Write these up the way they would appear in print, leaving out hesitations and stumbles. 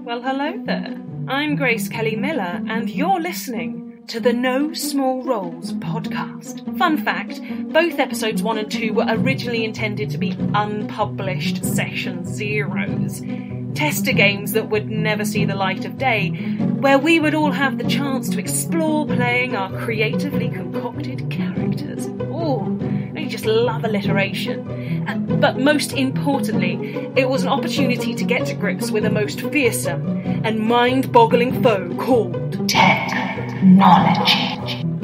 Well, hello there. I'm Grace Kelly Miller, and you're listening to the No Small Roles podcast. Fun fact, both episodes 1 and 2 were originally intended to be unpublished session zeros. Tester games that would never see the light of day, where we would all have the chance to explore playing our creatively concocted characters. Ooh, I just love alliteration. But most importantly, it was an opportunity to get to grips with a most fearsome and mind-boggling foe called technology.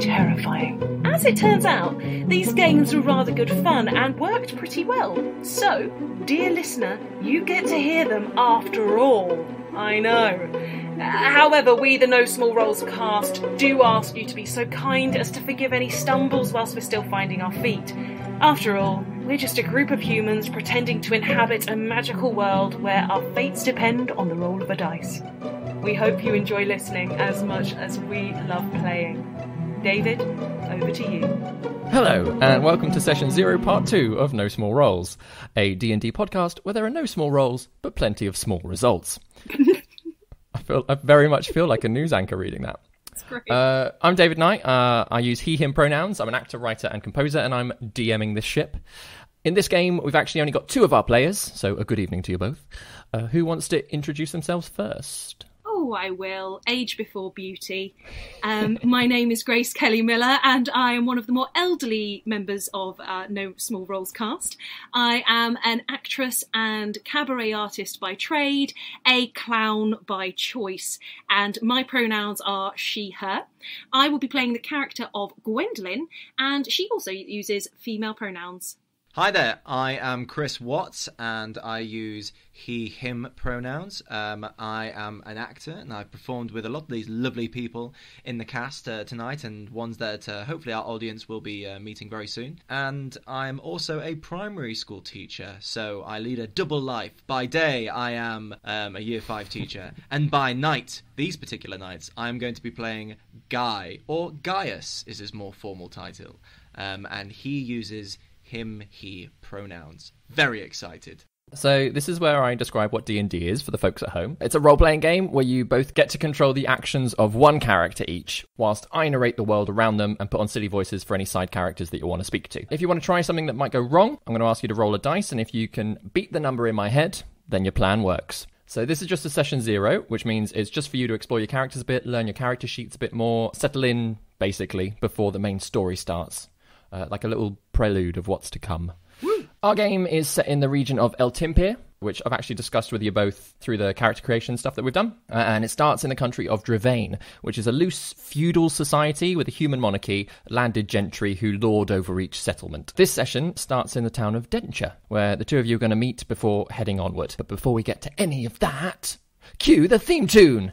Terrifying. As it turns out, these games were rather good fun and worked pretty well. So, dear listener, you get to hear them after all. I know. However, we, the No Small Roles cast, do ask you to be so kind as to forgive any stumbles whilst we're still finding our feet. After all, we're just a group of humans pretending to inhabit a magical world where our fates depend on the roll of a dice. We hope you enjoy listening as much as we love playing. David, over to you. Hello, and welcome to Session 0, Part 2 of No Small Roles, a D&D podcast where there are no small roles, but plenty of small results. I very much feel like a news anchor reading that. That's great. I'm David Knight. I use he, him pronouns. I'm an actor, writer, and composer, and I'm DMing this ship. In this game, we've actually only got 2 of our players, so a good evening to you both. Who wants to introduce themselves first? Oh, I will. Age before beauty. My name is Grace Kelly Miller, and I am one of the more elderly members of No Small Roles cast. I am an actress and cabaret artist by trade, a clown by choice, and my pronouns are she, her. I will be playing the character of Gwendolyn, and she also uses female pronouns. Hi there, I am Chris Watts and I use he, him pronouns. I am an actor and I've performed with a lot of these lovely people in the cast tonight, and ones that hopefully our audience will be meeting very soon. And I'm also a primary school teacher, so I lead a double life. By day I am a year 5 teacher, and by night, these particular nights, I'm going to be playing Guy, or Gaius is his more formal title, and he uses him, he pronouns. Very excited. So this is where I describe what D&D is for the folks at home. It's a role-playing game where you both get to control the actions of one character each, whilst I narrate the world around them and put on silly voices for any side characters that you want to speak to. If you want to try something that might go wrong, I'm going to ask you to roll a dice, and if you can beat the number in my head, then your plan works. So this is just a session 0, which means it's just for you to explore your characters a bit, learn your character sheets a bit more, settle in, basically, before the main story starts. Like a little prelude of what's to come. Woo! Our game is set in the region of El Timpir, which I've actually discussed with you both through the character creation stuff that we've done. And it starts in the country of Drevane, which is a loose feudal society with a human monarchy, landed gentry who lord over each settlement. This session starts in the town of Denture, where the two of you are going to meet before heading onward. But before we get to any of that, cue the theme tune!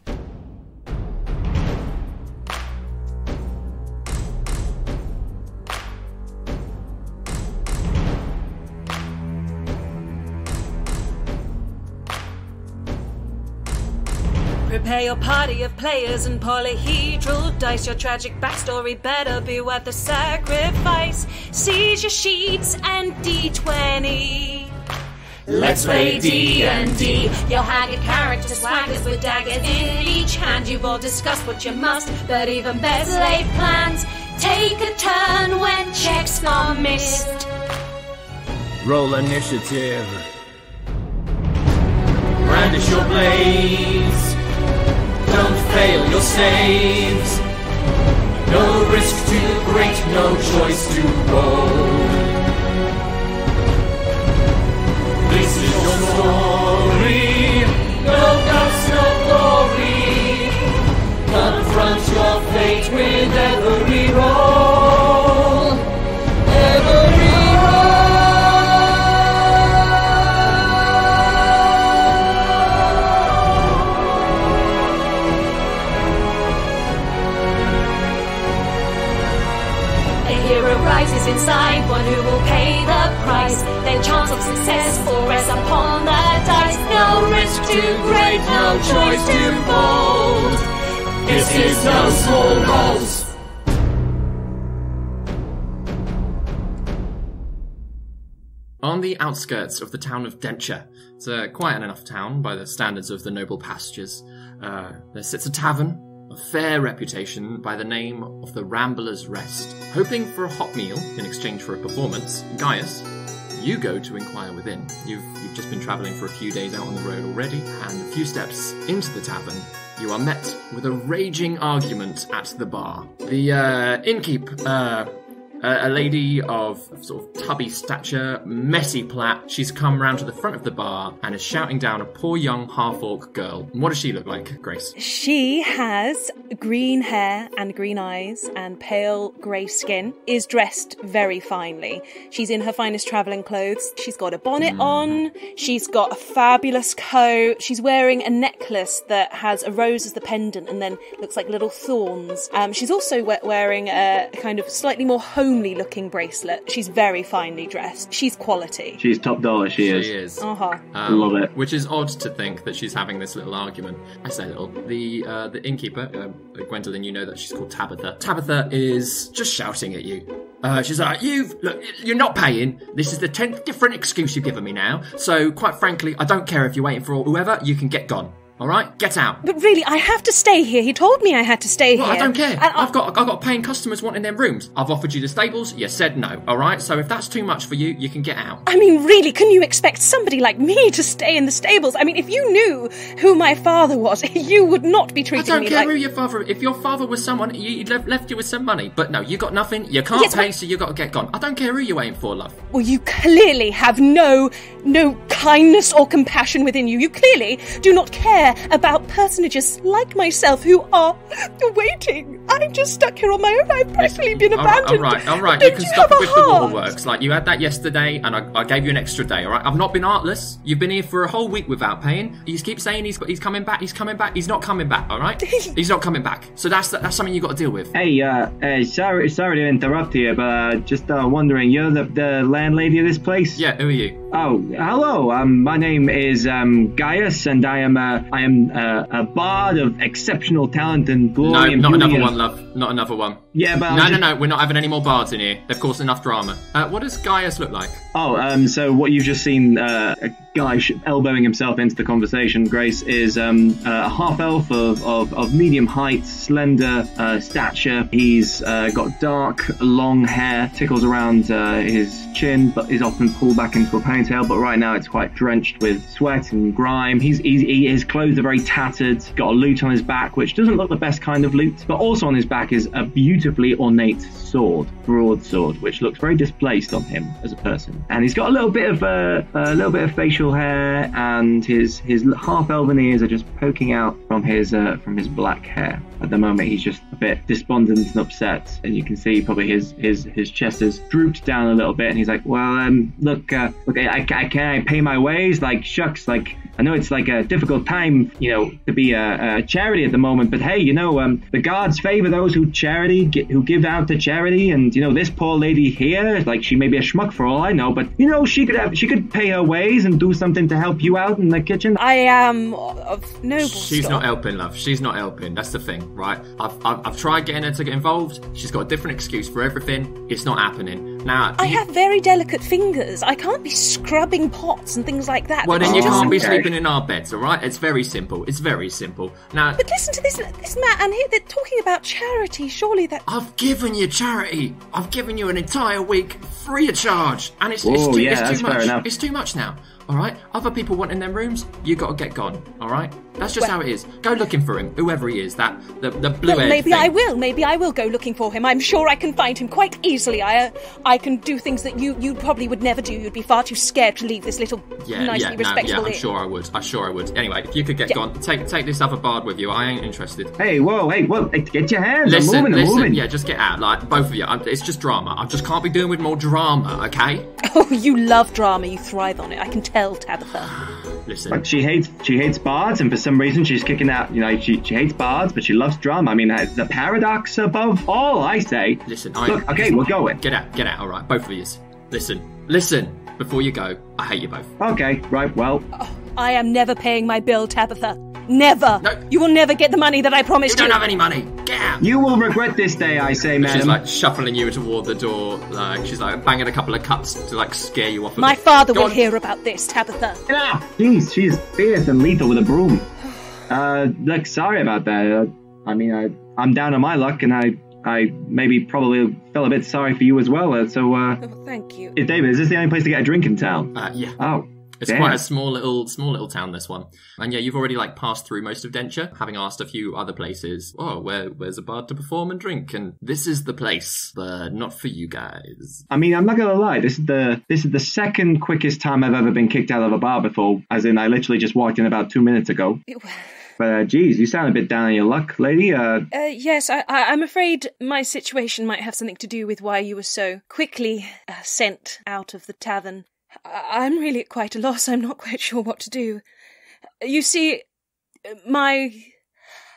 Prepare your party of players and polyhedral dice. Your tragic backstory better be worth the sacrifice. Seize your sheets and D20. Let's play D&D. Your haggard character swaggers with daggers in each hand. You've all discussed what you must, but even better laid plans. Take a turn when checks are missed. Roll initiative. Brandish your blades. Don't fail your saves. No risk too great, no choice too bold. This is your story. No guts, no glory. Confront your fate with every roll. Every rises inside, one who will pay the price. Then chance of success will rest upon the dice. No risk too great, no choice too bold. This is No Small Roles. On the outskirts of the town of Denture It's quite an enough town by the standards of the noble pastures. There sits a tavern of fair reputation by the name of the Rambler's Rest. Hoping for a hot meal in exchange for a performance, Gaius, you go to inquire within. You've just been travelling for a few days out on the road already, and a few steps into the tavern, you are met with a raging argument at the bar. The innkeep, a lady of sort of tubby stature, messy plait. She's come round to the front of the bar and is shouting down a poor young half-orc girl. What does she look like, Grace? She has green hair and green eyes and pale grey skin, is dressed very finely. She's in her finest travelling clothes. She's got a bonnet on. She's got a fabulous coat. She's wearing a necklace that has a rose as the pendant and then looks like little thorns. She's also wearing a kind of slightly more homely looking bracelet. She's very finely dressed. She's quality. She's top dollar, she is. She is. Uh-huh. Love it. Which is odd to think that she's having this little argument. I say little. The innkeeper, Gwendolyn, you know that she's called Tabitha. Tabitha is just shouting at you. She's like, you're not paying. This is the 10th different excuse you've given me now. So, quite frankly, I don't care if you're waiting for whoever, you can get gone. All right, get out. But really, I have to stay here. He told me I had to stay here. I don't care. And I've got paying customers wanting their rooms. I've offered you the stables. You said no. All right. So if that's too much for you, you can get out. I mean, really, can you expect somebody like me to stay in the stables? I mean, if you knew who my father was, you would not be treating me like... I don't care who your father... If your father was someone, he left you with some money. But no, you got nothing. You can't pay, so you got to get gone. I don't care who you're waiting for, love. Well, you clearly have no kindness or compassion within you. You clearly do not care about personages like myself who are waiting. I'm just stuck here on my own. I've practically been abandoned. All right. You can stop it with the waterworks. Like, you had that yesterday, and I gave you an extra day, all right? I've not been artless. You've been here for a whole week without paying. You keep saying he's coming back. He's not coming back, all right? He's not coming back. So that's something you got to deal with. Hey, sorry to interrupt you, but just wondering, you're the landlady of this place? Yeah, who are you? Oh, hello. My name is Gaius, and I am a bard of exceptional talent and glory. No, not beauty. another one, love. Not another one. Yeah, but No. We're not having any more bards in here. They've caused enough drama. What does Gaius look like? Oh, so what you've just seen, a guy elbowing himself into the conversation, Grace, is a half elf of medium height, slender stature. He's got dark, long hair, tickles around his chin, but is often pulled back into a ponytail. But right now, it's quite drenched with sweat and grime. His clothes are very tattered. Got a lute on his back, which doesn't look the best kind of lute, but also on his back is a beautifully ornate sword, broadsword, which looks very displaced on him as a person. And he's got a little bit of facial hair, and his half elven ears are just poking out from his black hair. At the moment, he's just a bit despondent and upset, and you can see probably his chest has drooped down a little bit, and he's like, well, look, I pay my ways, like, shucks, like, I know it's like a difficult time, to be a charity at the moment, but hey, the gods favor those who who give out to charity, and this poor lady here, like, she may be a schmuck for all I know, but she could pay her ways and do something to help you out in the kitchen. I am of noble She's stock. not helping, love. She's not helping. That's the thing, right? I've tried getting her to get involved. She's got a different excuse for everything. It's not happening. Now, I have very delicate fingers. I can't be scrubbing pots and things like that. Well, then you can't be okay. sleeping in our beds, all right? It's very simple. Now, But listen to this man here. They're talking about charity. Surely that... I've given you charity. I've given you an entire week free of charge, and it's Whoa, too that's much. fair enough. It's too much now. All right. Other people wanting their rooms, you got to get gone. All right. That's just how it is. Go looking for him, whoever he is. The blue Well, maybe thing. I will. Maybe I will go looking for him. I'm sure I can find him quite easily. I can do things that you probably would never do. You'd be far too scared to leave this little nicely respectable I'm sure I would. Anyway, if you could get gone, take this other bard with you. I ain't interested. Hey, get your hands. Listen, I'm moving. yeah, just get out. Like, both of you. It's just drama. I just can't be doing with more drama, okay? Oh, you love drama. You thrive on it. I can tell, Tabitha. Listen. Like, she hates bards, and for some reason she's kicking out. She hates bards, but she loves drama. I mean, the paradox above all, I say. Listen, we're going. Get out, all right, both of you. Listen, before you go, I hate you both. Okay, right, well. I am never paying my bill, Tabitha. Never. No. You will never get the money that I promised You you. don't have any money. Get out! You will regret this day, I say, madam. She's like shuffling you toward the door. She's like banging a couple of cuts to like scare you off. My father will hear about this, Tabitha. Jeez, she's fierce and lethal with a broom. Look, sorry about that. I'm down on my luck, and I maybe probably felt a bit sorry for you as well. Oh, thank you. David, is this the only place to get a drink in town? Yeah. Oh. It's damn. quite a small little town, this one. And yeah, you've already like passed through most of Denture, having asked a few other places, where's a bar to perform and drink? And this is the place, but not for you guys. I mean, I'm not gonna lie, this is the second quickest time I've ever been kicked out of a bar before, as in I literally just walked in about 2 minutes ago. But, geez, you sound a bit down on your luck, lady. Yes, I'm afraid my situation might have something to do with why you were so quickly sent out of the tavern. I'm really at quite a loss. I'm not quite sure what to do. You see, my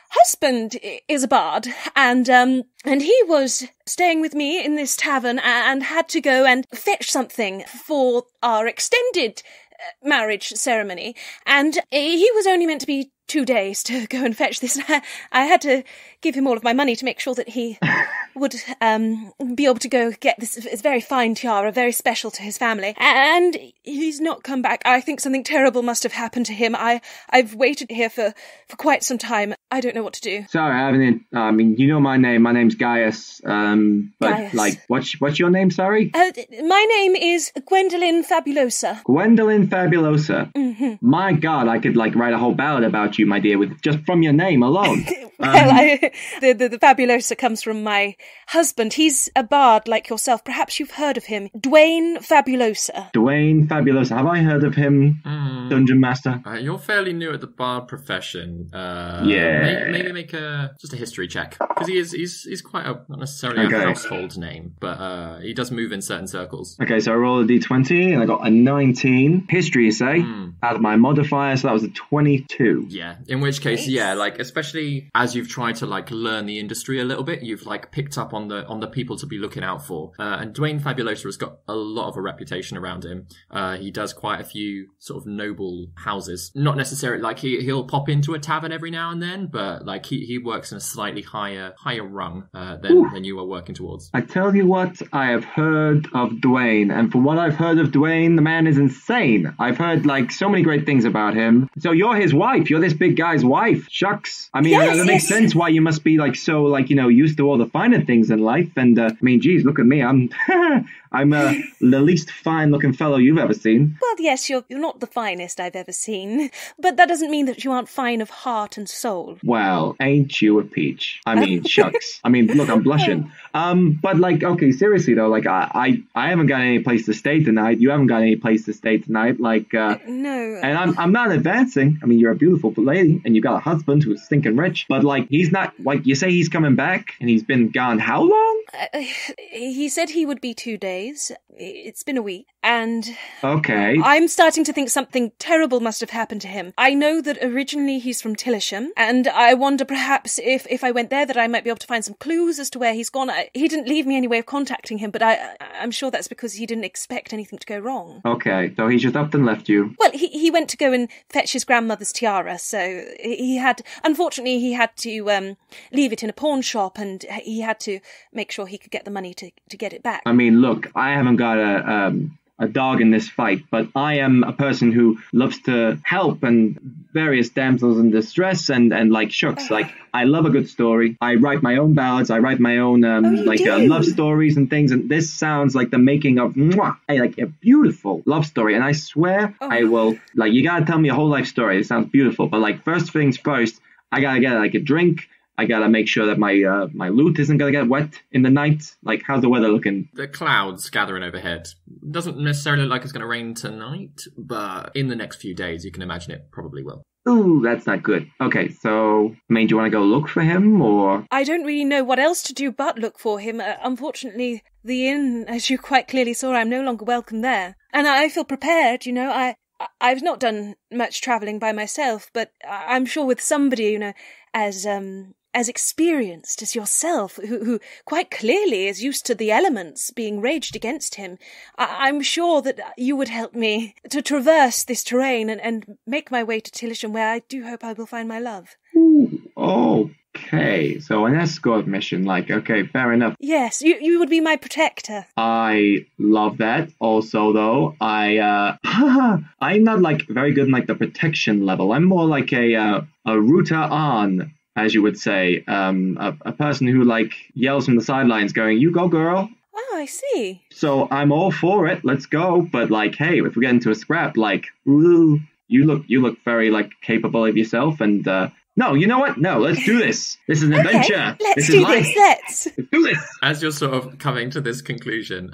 husband is a bard, and he was staying with me in this tavern and had to go and fetch something for our extended marriage ceremony, and he was only meant to be 2 days to go and fetch this. I had to give him all of my money to make sure that he would be able to go get this very fine tiara, very special to his family. And he's not come back. I think something terrible must have happened to him. I've waited here for quite some time. I don't know what to do. Sorry, you know my name. My name's Gaius. Gaius. Like, what's your name, sorry? My name is Gwendolyn Fabulosa. Gwendolyn Fabulosa. Mm-hmm. My God, I could, write a whole ballad about you, my dear, with just from your name alone. Well, the Fabulosa comes from my husband. He's a bard like yourself. Perhaps you've heard of him. Dwayne Fabulosa. Dwayne Fabulosa. Have I heard of him, Dungeon Master? You're fairly new at the bard profession. Yeah. Maybe make just a history check, because he's quite not necessarily a household name, but he does move in certain circles. Okay, so I rolled a d20 and I got a 19. History, you say? Out of my modifier, so that was a 22. Yeah, in which case, especially as you've tried to learn the industry a little bit, you've picked up on the people to be looking out for. And Dwayne Fabulosa has got a lot of a reputation around him. He does quite a few sort of noble houses. Not necessarily he'll pop into a tavern every now and then, but he works in a slightly higher rung than you are working towards. I tell you what, I have heard of Dwayne, and from what I've heard of Dwayne, the man is insane. I've heard so many great things about him. So you're his wife. You're this big guy's wife. Shucks. I mean, that makes sense why you must be so used to all the finer things in life. And geez, look at me. I'm the least fine-looking fellow you've ever seen. Well, yes, you're not the finest I've ever seen, but that doesn't mean that you aren't fine of heart and soul. Well, ain't you a peach? I mean, shucks. I mean, look, I'm blushing. But okay, seriously though, I haven't got any place to stay tonight. You haven't got any place to stay tonight. No. And I'm not advancing. I mean, you're a beautiful lady, and you've got a husband who's stinking rich. But he's not. You say he's coming back, and he's been gone how long? He said he would be 2 days. It's been a week, and okay, I'm starting to think something terrible must have happened to him. I know that originally he's from Tillisham, and I wonder perhaps if I went there that I might be able to find some clues as to where he's gone. He didn't leave me any way of contacting him, but I'm sure that's because he didn't expect anything to go wrong. Okay, so he just up and left you. Well, he went to go and fetch his grandmother's tiara, so unfortunately he had to leave it in a pawn shop, and he had to make sure he could get the money to get it back. I mean, look, I haven't got a dog in this fight, but I am a person who loves to help and various damsels in distress and shucks, I love a good story. I write my own ballads. I write my own love stories and things. And this sounds like the making of a beautiful love story. And I swear I will. You gotta tell me a whole life story. It sounds beautiful, but first things first, I gotta get a drink. I gotta make sure that my loot isn't gonna get wet in the night. How's the weather looking? The clouds gathering overhead. Doesn't necessarily look like it's gonna rain tonight, but in the next few days, you can imagine it probably will. Ooh, that's not good. Okay, so, do you want to go look for him, or? I don't really know what else to do but look for him. Unfortunately, the inn, as you quite clearly saw, I'm no longer welcome there. And I feel prepared, I've not done much travelling by myself, but I'm sure with somebody, as experienced as yourself, who quite clearly is used to the elements being raged against him, I'm sure that you would help me to traverse this terrain and make my way to Tillisham, where I do hope I will find my love. Ooh, oh, Okay, so an escort mission, okay, fair enough. Yes, you would be my protector. I love that. Also, though, I'm not very good in the protection level. I'm more like a router on, as you would say, a person who yells from the sidelines, going, "You go, girl." Oh, I see. So I'm all for it. Let's go. But hey, if we get into a scrap, ooh, you look very capable of yourself, and no, you know what? No, let's do this. This is an adventure. Let's do this. Let's do this. As you're sort of coming to this conclusion,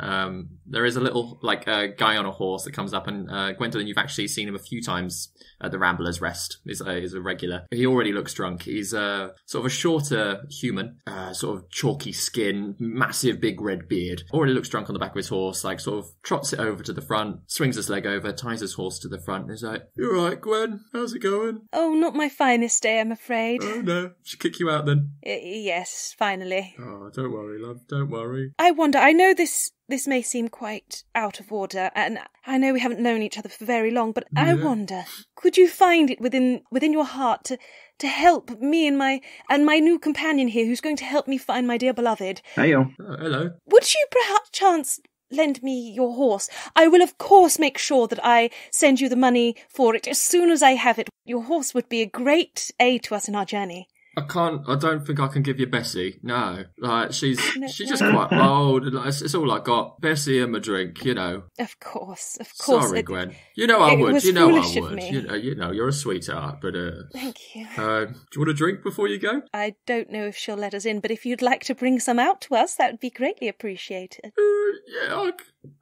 there is a little a guy on a horse that comes up, and Gwendolyn, you've actually seen him a few times at the Ramblers Rest. Is a regular. He already looks drunk. He's sort of a shorter human, sort of chalky skin, massive big red beard. Already looks drunk on the back of his horse. Sort of trots it over to the front, swings his leg over, ties his horse to the front, and he's like, "You all right, Gwen? How's it going?" Oh, not my finest day, I'm afraid. Oh no, should kick you out then? Yes, finally. Oh, don't worry, love, don't worry. I wonder, I know this may seem quite out of order, and I know we haven't known each other for very long, but yeah. I wonder, could you find it within your heart to help me and my new companion here, who's going to help me find my dear beloved? Heyo. Oh, hello. Would you perhaps chance lend me your horse? I will of course make sure that I send you the money for it as soon as I have it. Your horse would be a great aid to us in our journey. I don't think I can give you Bessie. No. She's just quite old. And it's all I got. Bessie and my drink, you know. Of course. Sorry, Gwen. You know I would. You know I would. Me. You know, you're a sweetheart, but Thank you. Do you want a drink before you go? I don't know if she'll let us in, but if you'd like to bring some out to us, that would be greatly appreciated. Yeah,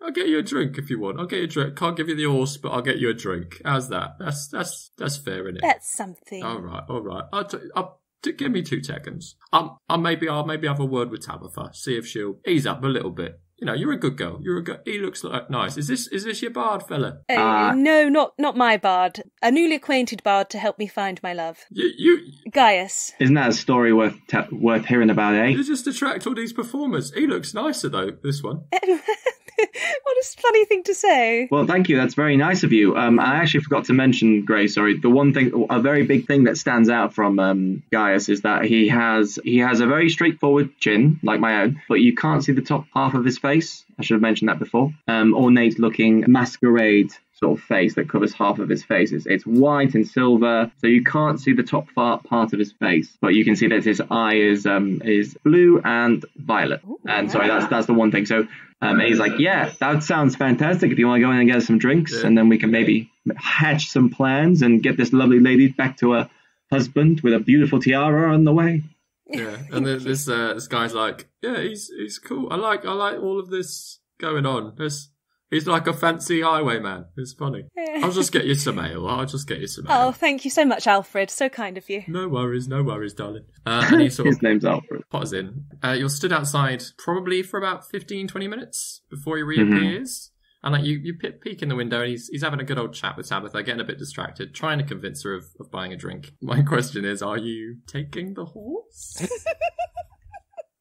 I'll get you a drink if you want. I'll get you a drink. Can't give you the horse, but I'll get you a drink. How's that? That's fair, isn't it? That's something. All right. Give me 2 seconds. I'll maybe have a word with Tabitha. See if she'll ease up a little bit. You know, you're a good girl. He looks nice. Is this your bard, fella? No, not my bard. A newly acquainted bard to help me find my love. You Gaius. Isn't that a story worth hearing about, eh? You just attract all these performers. He looks nicer though. This one. What a funny thing to say. Well, thank you. That's very nice of you. I actually forgot to mention, Grace, sorry, the one thing, a very big thing that stands out from Gaius is that he has a very straightforward chin, like my own, but you can't see the top half of his face. I should have mentioned that before. Ornate-looking masquerade sort of face that covers half of his face. It's white and silver, so you can't see the top part of his face, but you can see that his eye is blue and violet. Ooh, and sorry, that's the one thing. So he's like, yeah, that sounds fantastic. If you want to go in and get some drinks, and then we can maybe hatch some plans and get this lovely lady back to her husband with a beautiful tiara on the way. Yeah, and then this guy's like, yeah, he's cool. I like all of this going on. He's like a fancy highwayman. It's funny. I'll just get you some ale. Oh, thank you so much, Alfred. So kind of you. No worries, darling. And he sort of his name's Alfred. Potters in. You're stood outside probably for about 15-20 minutes before he reappears. Mm-hmm. And you peek in the window, and he's having a good old chat with Tabitha, getting a bit distracted, trying to convince her of buying a drink. My question is, are you taking the horse?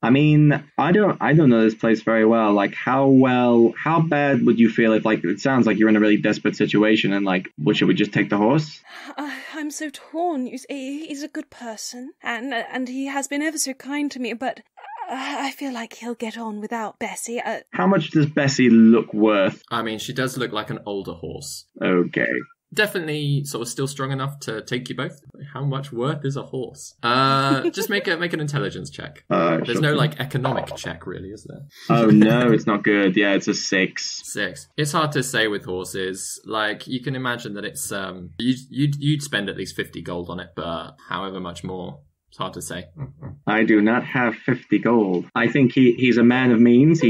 I mean, I don't know this place very well. How bad would you feel if, it sounds like you're in a really desperate situation and, should we just take the horse? I'm so torn. He's a good person, and he has been ever so kind to me, but I feel like he'll get on without Bessie. How much does Bessie look worth? I mean, she does look like an older horse. Okay. Definitely sort of still strong enough to take you both. How much worth is a horse? Just make an intelligence check. There's no economic check really, is there? Oh no, it's not good. Yeah, it's a 6. 6. It's hard to say with horses. You can imagine that it's you'd spend at least 50 gold on it, but however much more, it's hard to say. I do not have 50 gold. I think he's a man of means.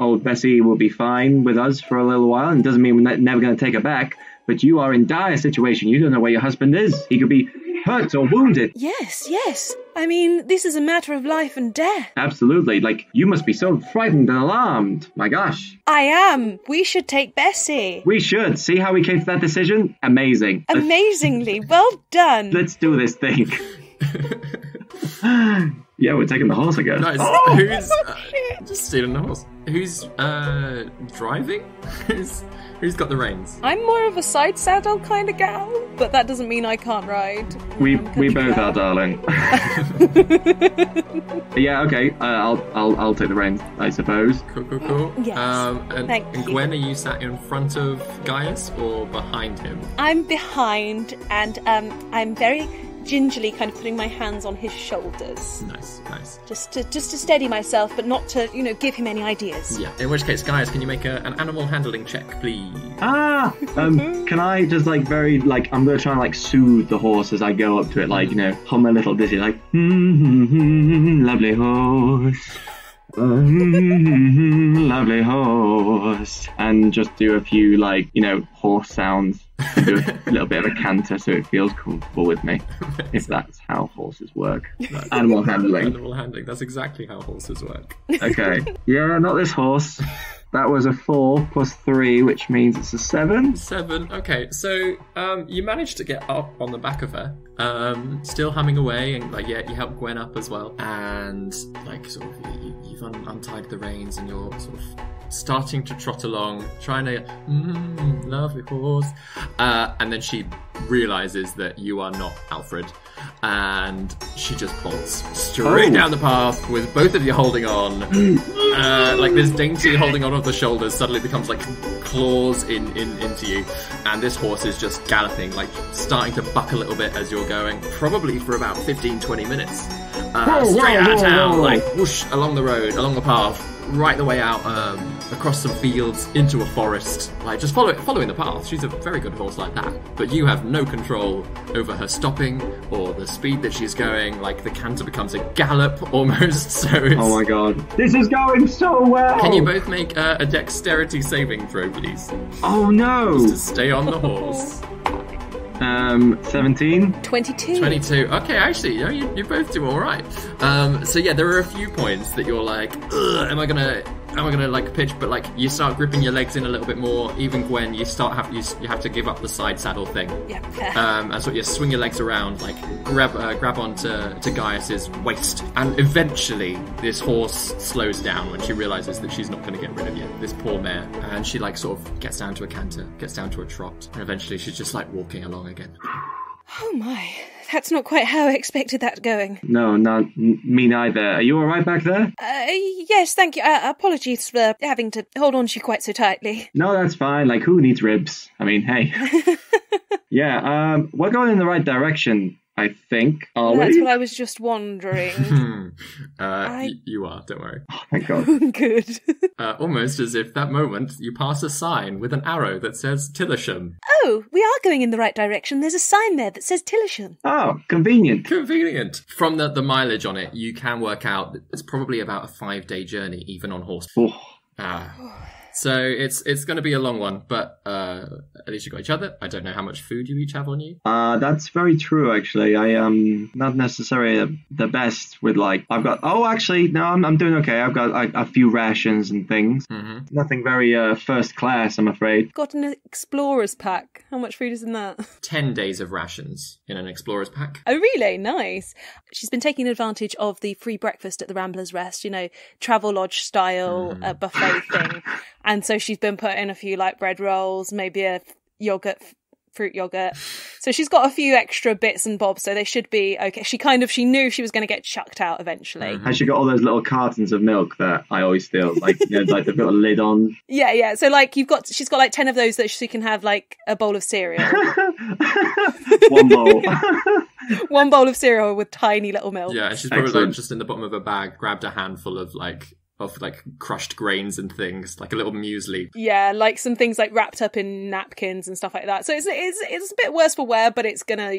Old Bessie will be fine with us for a little while, and doesn't mean we're never going to take her back. But you are in dire situation. You don't know where your husband is. He could be hurt or wounded. Yes. I mean, this is a matter of life and death. Absolutely. You must be so frightened and alarmed. My gosh. I am. We should take Bessie. We should. See how we came to that decision? Amazing. Amazingly. Well done. Let's do this thing. Yeah, we're taking the horse, I guess. Nice. Oh! Who's just stealing the horse? Who's driving? Who's got the reins? I'm more of a side saddle kind of gal, but that doesn't mean I can't ride. We both are, darling. Yeah, okay. I'll take the reins, I suppose. Cool. Yes. Thank And you. Gwen, are you sat in front of Gaius or behind him? I'm behind, and I'm very gingerly kind of putting my hands on his shoulders, Nice. just to steady myself, but not to give him any ideas. Yeah. In which case, Gaius, can you make an animal handling check, please? Can I just very I'm gonna try and soothe the horse as I go up to it, hum a little ditty, lovely horse. Lovely horse, and just do a few horse sounds, and do a little bit of a canter so it feels comfortable with me, if that's how horses work. Animal handling. Animal handling, that's exactly how horses work. Okay. Yeah, not this horse. That was a 4 plus 3, which means it's a 7. 7. Okay, so you managed to get up on the back of her, still humming away, and you help Gwen up as well, and you've untied the reins, and you're sort of starting to trot along, trying to lovely horse, and then she realizes that you are not Alfred, and she just bolts straight down the path with both of you holding on. This dainty holding on of the shoulders suddenly becomes claws into you, and this horse is just galloping, starting to buck a little bit as you're going, probably for about 15-20 minutes, straight out of town, whoosh, along the road, along the path, right the way out, across some fields, into a forest, just following the path. She's a very good horse like that, but you have no control over her stopping or the speed that she's going. The canter becomes a gallop almost, so it's... Oh my god. This is going so well! Can you both make a dexterity saving throw, please? Oh no! Just to stay on the horse. 17? 22. 22. Okay, actually, you both do all right. So yeah, there are a few points that you're ugh, am I gonna pitch? But you start gripping your legs in a little bit more. Even Gwen, you have to give up the side saddle thing. Yeah, fair. And so you swing your legs around, grab onto Gaius's waist, and eventually this horse slows down when she realizes that she's not going to get rid of you. This poor mare, and she sort of gets down to a canter, gets down to a trot, and eventually she's just walking along again. Oh my, that's not quite how I expected that going. No, me neither. Are you alright back there? Yes, thank you. Apologies for having to hold on to you quite so tightly. No, that's fine. Who needs ribs? I mean, hey. Yeah, we're going in the right direction, I think. Are we? That's what I was just wondering. You are, don't worry. Oh, thank God. Good. Almost as if that moment you pass a sign with an arrow that says Tillisham. Oh, we are going in the right direction. There's a sign there that says Tillisham. Oh, convenient. Convenient. From the mileage on it, you can work out that it's probably about a 5-day journey, even on horse. Oh. So it's going to be a long one, but at least you got each other. I don't know how much food you each have on you. That's very true, actually. I am not necessarily the best with I've got. Oh, actually, no, I'm doing okay. I've got a few rations and things. Mm-hmm. Nothing very first class, I'm afraid. Got an explorer's pack. How much food is in that? 10 days of rations in an explorer's pack. Oh, really? Nice. She's been taking advantage of the free breakfast at the Ramblers Rest, Travel Lodge style buffet thing. And so she's been putting a few bread rolls, maybe a fruit yogurt. So she's got a few extra bits and bobs, so they should be okay. She knew she was going to get chucked out eventually. Has she got all those little cartons of milk that I always steal? They've got a lid on. Yeah. So she's got 10 of those that she can have a bowl of cereal. One bowl. One bowl of cereal with tiny little milk. Yeah, she's probably just in the bottom of her bag, grabbed a handful of crushed grains and things, a little muesli. Yeah, some things wrapped up in napkins and stuff like that. So it's a bit worse for wear, but it's gonna,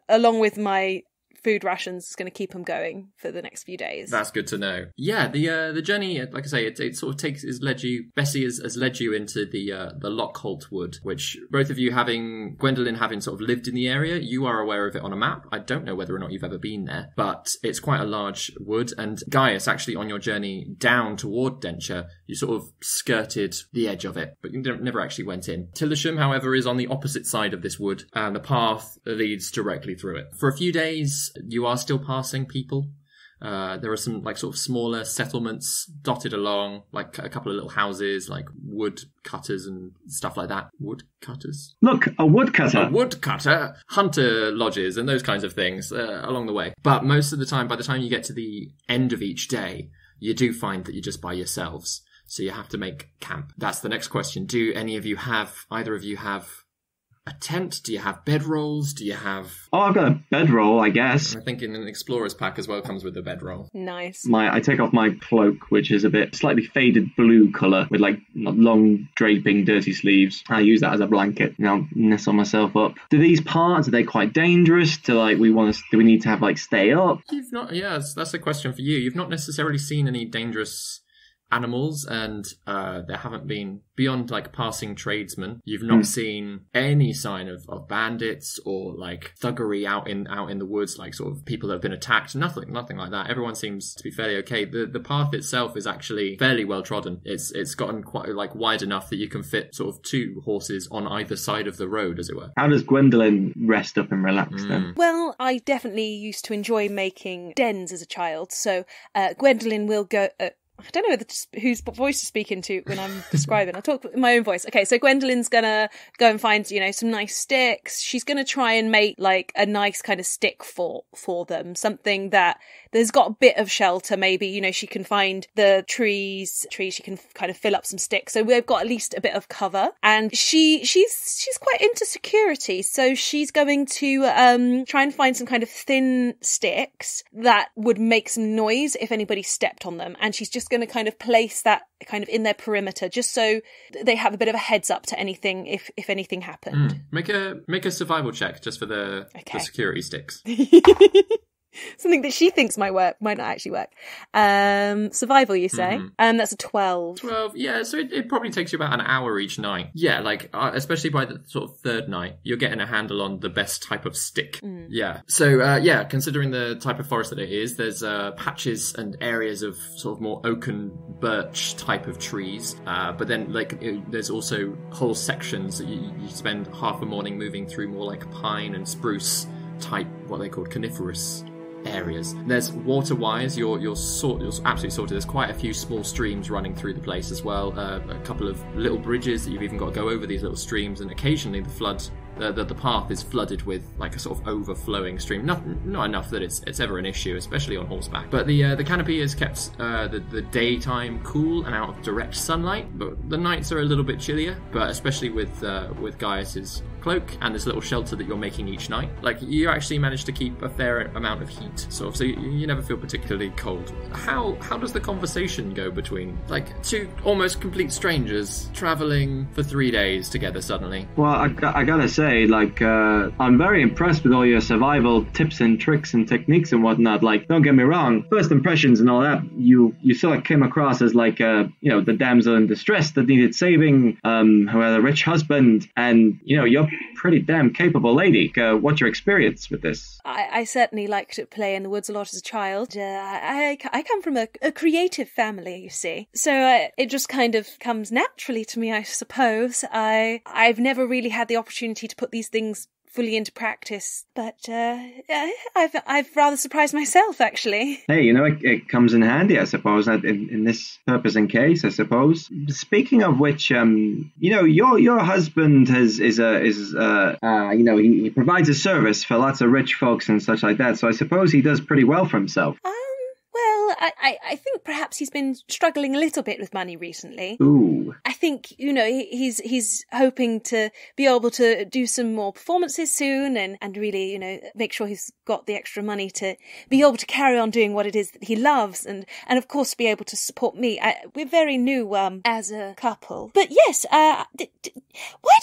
along with my food rations, is going to keep them going for the next few days. That's good to know. Yeah, the journey, like I say, it sort of Bessie has led you into the Lockholt Wood, which both of you Gwendolyn having sort of lived in the area, you are aware of it on a map. I don't know whether or not you've ever been there, but it's quite a large wood. And Gaius, actually on your journey down toward Denture, you sort of skirted the edge of it, but you never actually went in. Tillisham, however, is on the opposite side of this wood, and the path leads directly through it. For a few days, you are still passing people. There are some like sort of smaller settlements dotted along, like a couple of little houses, like wood cutters and stuff like that. Wood cutters? Look, a woodcutter. A woodcutter, hunter lodges and those kinds of things along the way. But most of the time, by the time you get to the end of each day, you do find that you're just by yourselves. So you have to make camp. That's the next question. Do either of you have a tent? Do you have bedrolls? Do you have... Oh, I've got a bedroll, I guess. I think in an explorer's pack as well comes with a bedroll. Nice. I take off my cloak, which is a bit slightly faded blue colour with like long draping dirty sleeves. I use that as a blanket. Nestle myself up. Do these parts, are they quite dangerous? Do we need to have like stay up? You've not... Yeah, that's a question for you. You've not necessarily seen any dangerous animals, and there haven't been, beyond like passing tradesmen, you've not seen any sign of bandits or like thuggery out in the woods, like sort of people that have been attacked. Nothing like that. Everyone seems to be fairly okay. The path itself is actually fairly well trodden. It's gotten quite like wide enough that you can fit sort of 2 horses on either side of the road, as it were. How does Gwendolyn rest up and relax then? Well, I definitely used to enjoy making dens as a child, so Gwendolyn will go... I don't know whose voice to speak into when I'm describing. I'll talk in my own voice. Okay, so Gwendolyn's gonna go and find, some nice sticks. She's gonna try and make like a nice kind of stick for them. Something that there's got a bit of shelter, maybe, she can find the trees, she can kind of fill up some sticks. So we've got at least a bit of cover. And she's quite into security. So she's going to try and find some kind of thin sticks that would make some noise if anybody stepped on them. And she's just going to kind of place that kind of in their perimeter, just so they have a bit of a heads up to anything if anything happened. Make a survival check just for the security sticks. Something that she thinks might not actually work. Survival, you say? That's a 12. 12, yeah, so it probably takes you about an hour each night. Yeah, like, especially by the sort of third night, you're getting a handle on the best type of stick. Yeah. So, considering the type of forest that it is, there's patches and areas of sort of more oaken birch type of trees. But then, like, there's also whole sections that you spend half a morning moving through more like pine and spruce type, what they call coniferous areas. There's water-wise, you're absolutely sorted. There's quite a few small streams running through the place as well. A couple of little bridges that you've even got to go over these little streams, and occasionally the path is flooded with like a sort of overflowing stream. Not enough that it's ever an issue, especially on horseback. But the canopy has kept the daytime cool and out of direct sunlight, but the nights are a little bit chillier. But especially with Gaius's cloak and this little shelter that you're making each night, like you actually manage to keep a fair amount of heat, sort of, so you never feel particularly cold. How does the conversation go between like 2 almost complete strangers traveling for 3 days together suddenly? Well, I gotta say, like, I'm very impressed with all your survival tips and tricks and techniques and whatnot. Like, don't get me wrong, first impressions and all that, you sort of came across as like, the damsel in distress that needed saving, who had a rich husband, and, you're pretty damn capable lady. What's your experience with this? I certainly liked to play in the woods a lot as a child. I come from a creative family, you see. So it just kind of comes naturally to me, I suppose. I've never really had the opportunity to put these things fully into practice, but I've rather surprised myself, actually. Hey, it comes in handy, I suppose, in this purpose and case, I suppose. Speaking of which, your husband he provides a service for lots of rich folks and such like that, so I suppose he does pretty well for himself. Well, I think perhaps he's been struggling a little bit with money recently. Ooh. I think, he's hoping to be able to do some more performances soon and really, make sure he's got the extra money to be able to carry on doing what it is that he loves and of course be able to support me. We're very new as a couple. But yes, why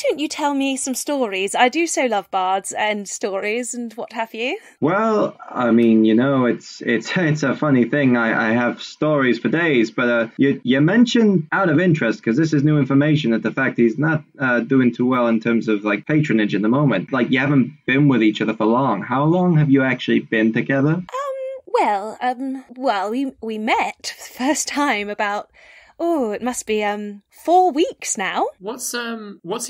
don't you tell me some stories? I do so love bards and stories and what have you. Well, I mean, it's a funny thing. I have stories for days, but you mentioned out of interest, because this is new information, that the fact he's not doing too well in terms of like patronage in the moment. Like, you haven't been with each other for long. How long have you actually been together? Well, we met for the first time about Oh, it must be 4 weeks now. What's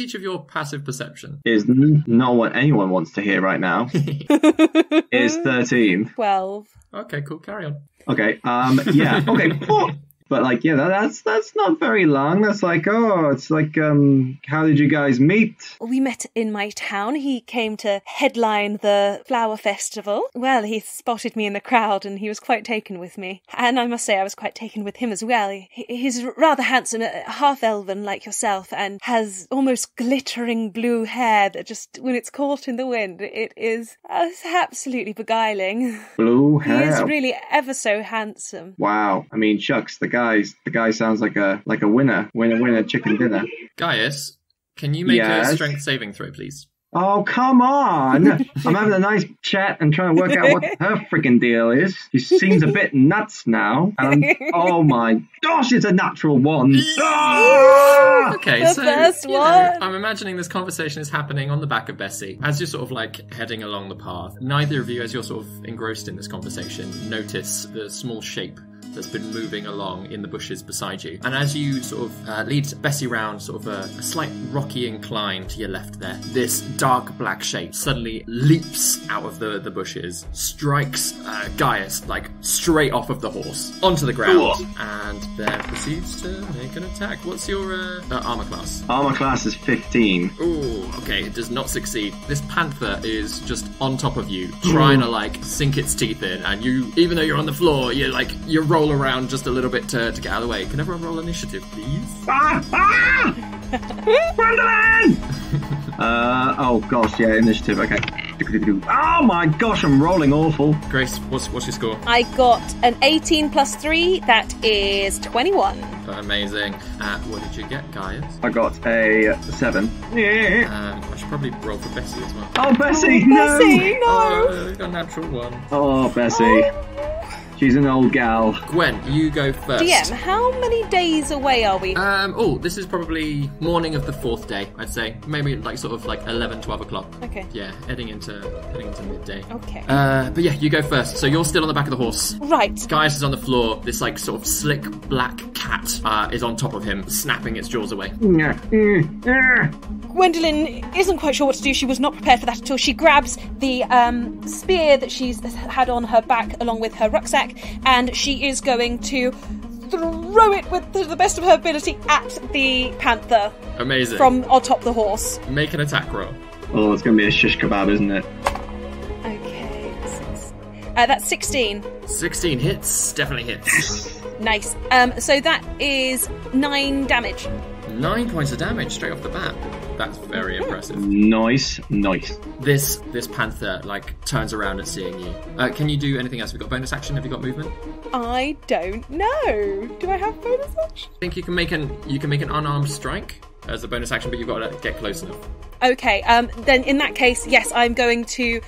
each of your passive perception? Is not what anyone wants to hear right now. Is 13. 12. Okay, cool. Carry on. Okay. Yeah. Okay. But like, yeah, that's not very long. That's like, it's like, how did you guys meet? We met in my town. He came to headline the flower festival. Well, he spotted me in the crowd and he was quite taken with me. And I must say I was quite taken with him as well. He's rather handsome, half-elven like yourself, and has almost glittering blue hair that just, when it's caught in the wind, it is absolutely beguiling. Blue hair? He is really ever so handsome. Wow. I mean, shucks, the guy sounds like a winner chicken dinner. Gaius, can you make Yes? a strength saving throw, please? Oh, come on! I'm having a nice chat and trying to work out what her freaking deal is. She seems a bit nuts now. Oh my gosh, it's a natural one. Ah! Okay, The so first you know, one. I'm imagining this conversation is happening on the back of Bessie. As you're sort of like heading along the path, neither of you, as you're sort of engrossed in this conversation, notice the small shape that's been moving along in the bushes beside you. And as you sort of lead Bessie round sort of a slight rocky incline to your left there, this dark black shape suddenly leaps out of the bushes, strikes Gaius like straight off of the horse onto the ground, and then proceeds to make an attack. What's your armor class? Armor class is 15. Ooh, okay, it does not succeed. This panther is just on top of you, trying to like sink its teeth in, and you, even though you're on the floor, you roll around just a little bit to get out of the way. Can everyone roll initiative, please? Gwendolyn! Oh gosh, yeah, initiative, okay. Oh my gosh, I'm rolling awful. Grace, what's your score? I got an 18 plus 3, that is 21. Amazing. What did you get, Gaius? I got a 7. Yeah. I should probably roll for Bessie as well. Oh, Bessie, no! Bessie, no! Oh, you got a natural one. Oh, Bessie. She's an old gal. Gwen, you go first. DM, how many days away are we? This is probably morning of the 4th day, I'd say. Maybe like sort of like 11, 12 o'clock. Okay. Yeah, heading into midday. Okay. But yeah, you go first. So you're still on the back of the horse. Right. Gaius is on the floor. This like sort of slick black cat is on top of him, snapping its jaws away. Gwendolyn isn't quite sure what to do. She was not prepared for that at all. She grabs the spear that she's had on her back along with her rucksack, and she is going to throw it to the best of her ability at the panther. Amazing. From on top of the horse. Make an attack roll. Oh, it's going to be a shish kebab, isn't it? Okay. That's 16. 16 hits. Definitely hits. Nice. So that is 9 damage. 9 points of damage straight off the bat. That's very impressive. Nice. This panther like turns around at seeing you. Can you do anything else? Have you got bonus action? Have you got movement? I don't know. Do I have bonus action? I think you can make an unarmed strike as a bonus action, but you've got to get close enough. Okay, then in that case, yes, I'm going to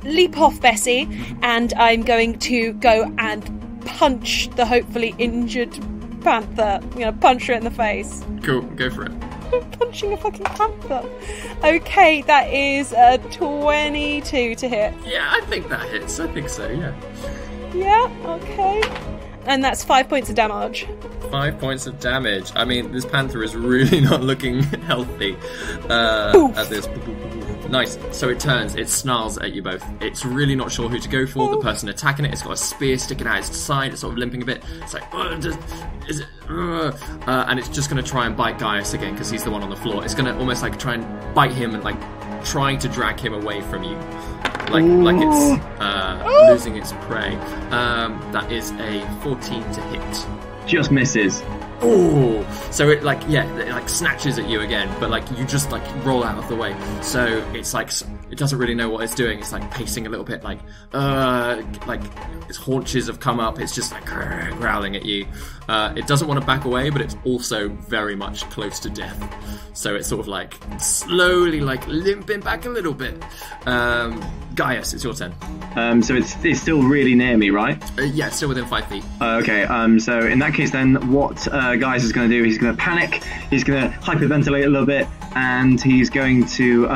leap off Bessie, and I'm going to go and punch the hopefully injured panther. I'm going to punch her in the face. Cool, go for it. I'm punching a fucking panther. Okay, that is 22 to hit. Yeah, I think that hits. I think so, yeah. Yeah, okay. And that's 5 points of damage. 5 points of damage. I mean, this panther is really not looking healthy at this. Nice. So it turns, it snarls at you both. It's really not sure who to go for. The person attacking it, it's got a spear sticking out its side. It's sort of limping a bit. It's like, and it's just going to try and bite Gaius again because he's the one on the floor. It's going to almost like try and bite him and like trying to drag him away from you. Like it's losing its prey. That is a 14 to hit. Just misses. Oh, so it it snatches at you again, but like you just like roll out of the way. So it's like it doesn't really know what it's doing. It's like pacing a little bit, like its haunches have come up. It's just like growling at you. It doesn't want to back away, but it's also very much close to death. So it's sort of like slowly like limping back a little bit. Gaius, it's your turn. So it's still really near me, right? Yeah, it's still within 5 feet. Okay. So in that case, then what Gaius is going to do? He's going to panic. He's going to hyperventilate a little bit, and he's going to.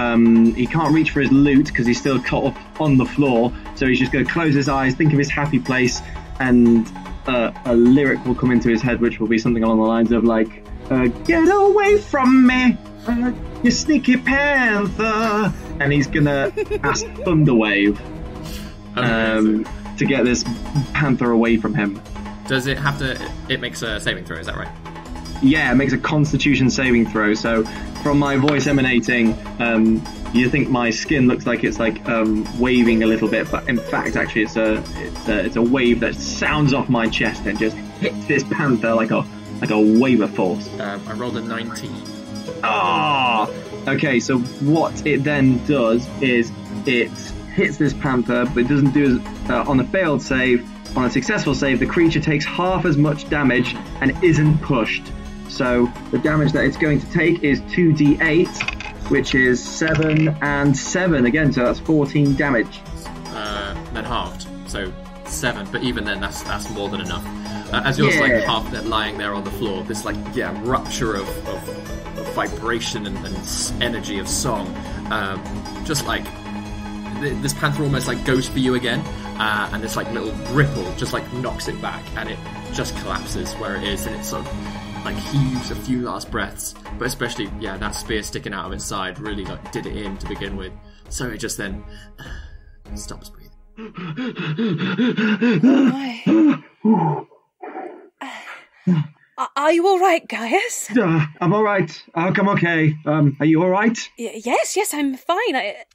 He can't reach for his loot because he's still caught up on the floor. So he's just going to close his eyes, think of his happy place, and a lyric will come into his head, which will be something along the lines of like, "Get away from me, you sneaky panther," and he's gonna ask Thunderwave to get this panther away from him. Does it have to? It makes a saving throw. Is that right? Yeah, it makes a Constitution saving throw. So, from my voice emanating, you think my skin looks like it's like waving a little bit, but in fact, actually, it's a wave that sounds off my chest and just hits this panther like a wave of force. I rolled a 19. Ah! Okay, so what it then does is it hits this panther, but it doesn't do as on a failed save. On a successful save, the creature takes half as much damage and isn't pushed. So the damage that it's going to take is 2d8, which is 7 and 7 again, so that's 14 damage. Then halved, so 7. But even then, that's more than enough. As you're like half lying there on the floor, this rupture of vibration and energy of song, just like this panther almost like goes for you again, and this like little ripple just like knocks it back, and it just collapses where it is, and it sort of like heaves a few last breaths, but especially that spear sticking out of its side really like did it in to begin with, so it just then stops breathing. Are you all right, Gaius? I'm all right. I'm okay. Are you all right? Yes, I'm fine. I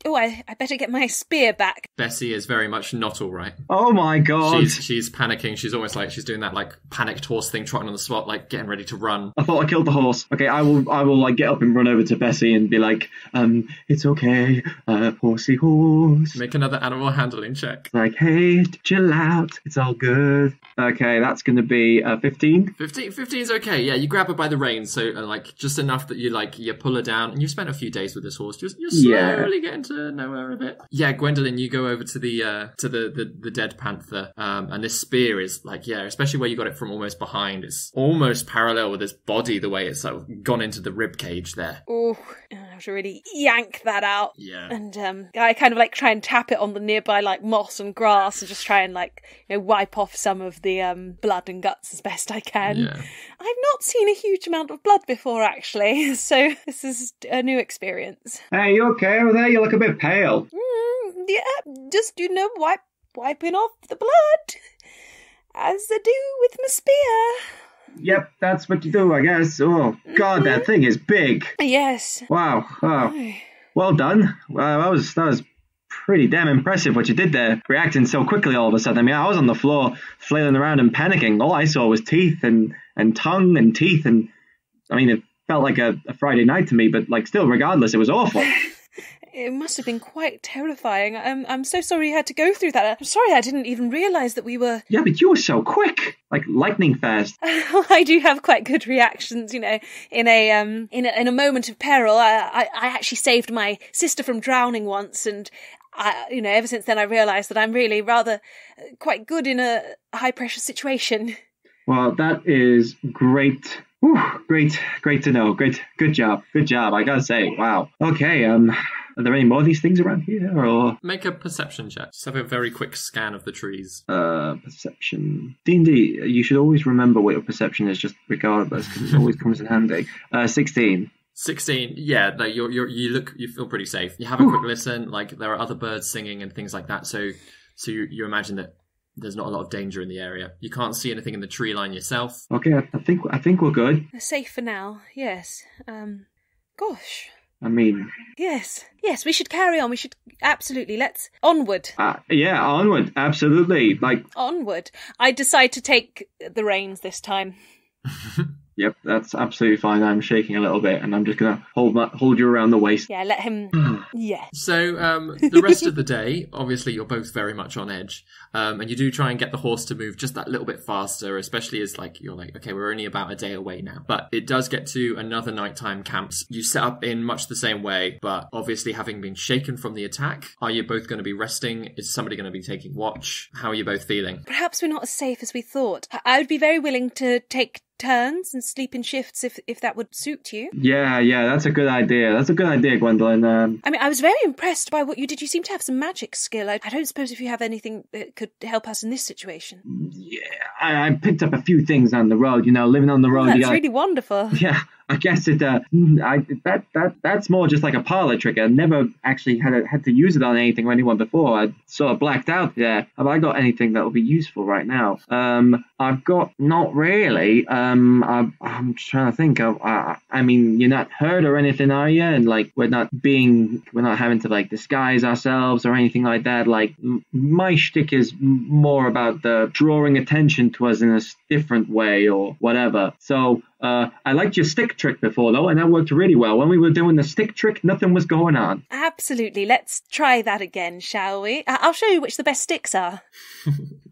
better get my spear back. Bessie is very much not all right. Oh my god. She's panicking. She's almost like she's doing that like panicked horse thing, trotting on the spot, like getting ready to run. I thought I killed the horse. Okay, I will like get up and run over to Bessie and be like, it's okay, horsey horse. Make another animal handling check. Like, hey, chill out. It's all good. Okay, that's going to be 15. 15 is okay. Yeah, you grab her by the reins, so like just enough that you pull her down, and you've spent a few days with this horse. You're slowly getting to know her a bit. Yeah, Gwendolyn, you go over to the dead panther, and this spear is like especially where you got it from almost behind. It's almost parallel with his body, the way it's sort of gone into the rib cage there. Oh, I have to really yank that out. Yeah, and I kind of like try and tap it on the nearby like moss and grass, and just try and like wipe off some of the blood and guts as best I can. Yeah. I've not seen a huge amount of blood before, actually, so this is a new experience. Hey, you okay over there? You look a bit pale. Yeah, just, wiping off the blood, as I do with my spear. Yep, that's what you do, I guess. Oh, God, that thing is big. Yes. Wow. Oh. Well done. That was pretty damn impressive what you did there, reacting so quickly all of a sudden. I mean, I was on the floor flailing around and panicking. All I saw was teeth and tongue and teeth, and I mean, it felt like a Friday night to me, but like still, regardless, it was awful. It must have been quite terrifying. I'm so sorry you had to go through that. I'm sorry I didn't even realise that we were... Yeah, but you were so quick, like lightning fast. I do have quite good reactions, in a moment of peril. I actually saved my sister from drowning once, and ever since then I realised that I'm really rather quite good in a high pressure situation. Well, that is great. Whew, great to know. Good job. I gotta say, wow. Okay, are there any more of these things around here, or? Make a perception check. Just have a very quick scan of the trees. Perception. D&D, you should always remember what your perception is, just regardless, because it always comes in handy. 16. 16. Yeah, no, you feel pretty safe. You have a quick listen. Like there are other birds singing and things like that. So you imagine that there's not a lot of danger in the area. You can't see anything in the tree line yourself. Okay, I think we're good. We're safe for now. Yes. Gosh. I mean... Yes, we should carry on. We should... Absolutely. Let's... Onward. Yeah, onward. Absolutely. Like... Onward. I decide to take the reins this time. Yep, that's absolutely fine. I'm shaking a little bit, and I'm just going to hold you around the waist. Yeah, let him... yeah. So, the rest of the day, obviously, you're both very much on edge. And you do try and get the horse to move just that little bit faster, especially as, you're like, okay, we're only about a day away now. But it does get to another nighttime camp. You set up in much the same way, but obviously having been shaken from the attack, are you both going to be resting? Is somebody going to be taking watch? How are you both feeling? Perhaps we're not as safe as we thought. I would be very willing to take turns and sleep in shifts if that would suit you. Yeah, that's a good idea. That's a good idea, Gwendolyn. I mean, I was very impressed by what you did. You seem to have some magic skill. I don't suppose if you have anything that could help us in this situation. Yeah, I picked up a few things on the road. Living on the road. That's really wonderful. Yeah. I guess that's more just like a parlor trick. I never actually had to use it on anything or anyone before. I sort of blacked out there. Have I got anything that will be useful right now? I've got not really. I'm trying to think of. I mean, you're not hurt or anything, are you? And like we're not having to like disguise ourselves or anything like that. Like my shtick is more about the drawing attention to us in a different way or whatever. So. I liked your stick trick before, though, and that worked really well. When we were doing the stick trick, nothing was going on. Absolutely. Let's try that again, shall we? I'll show you which the best sticks are.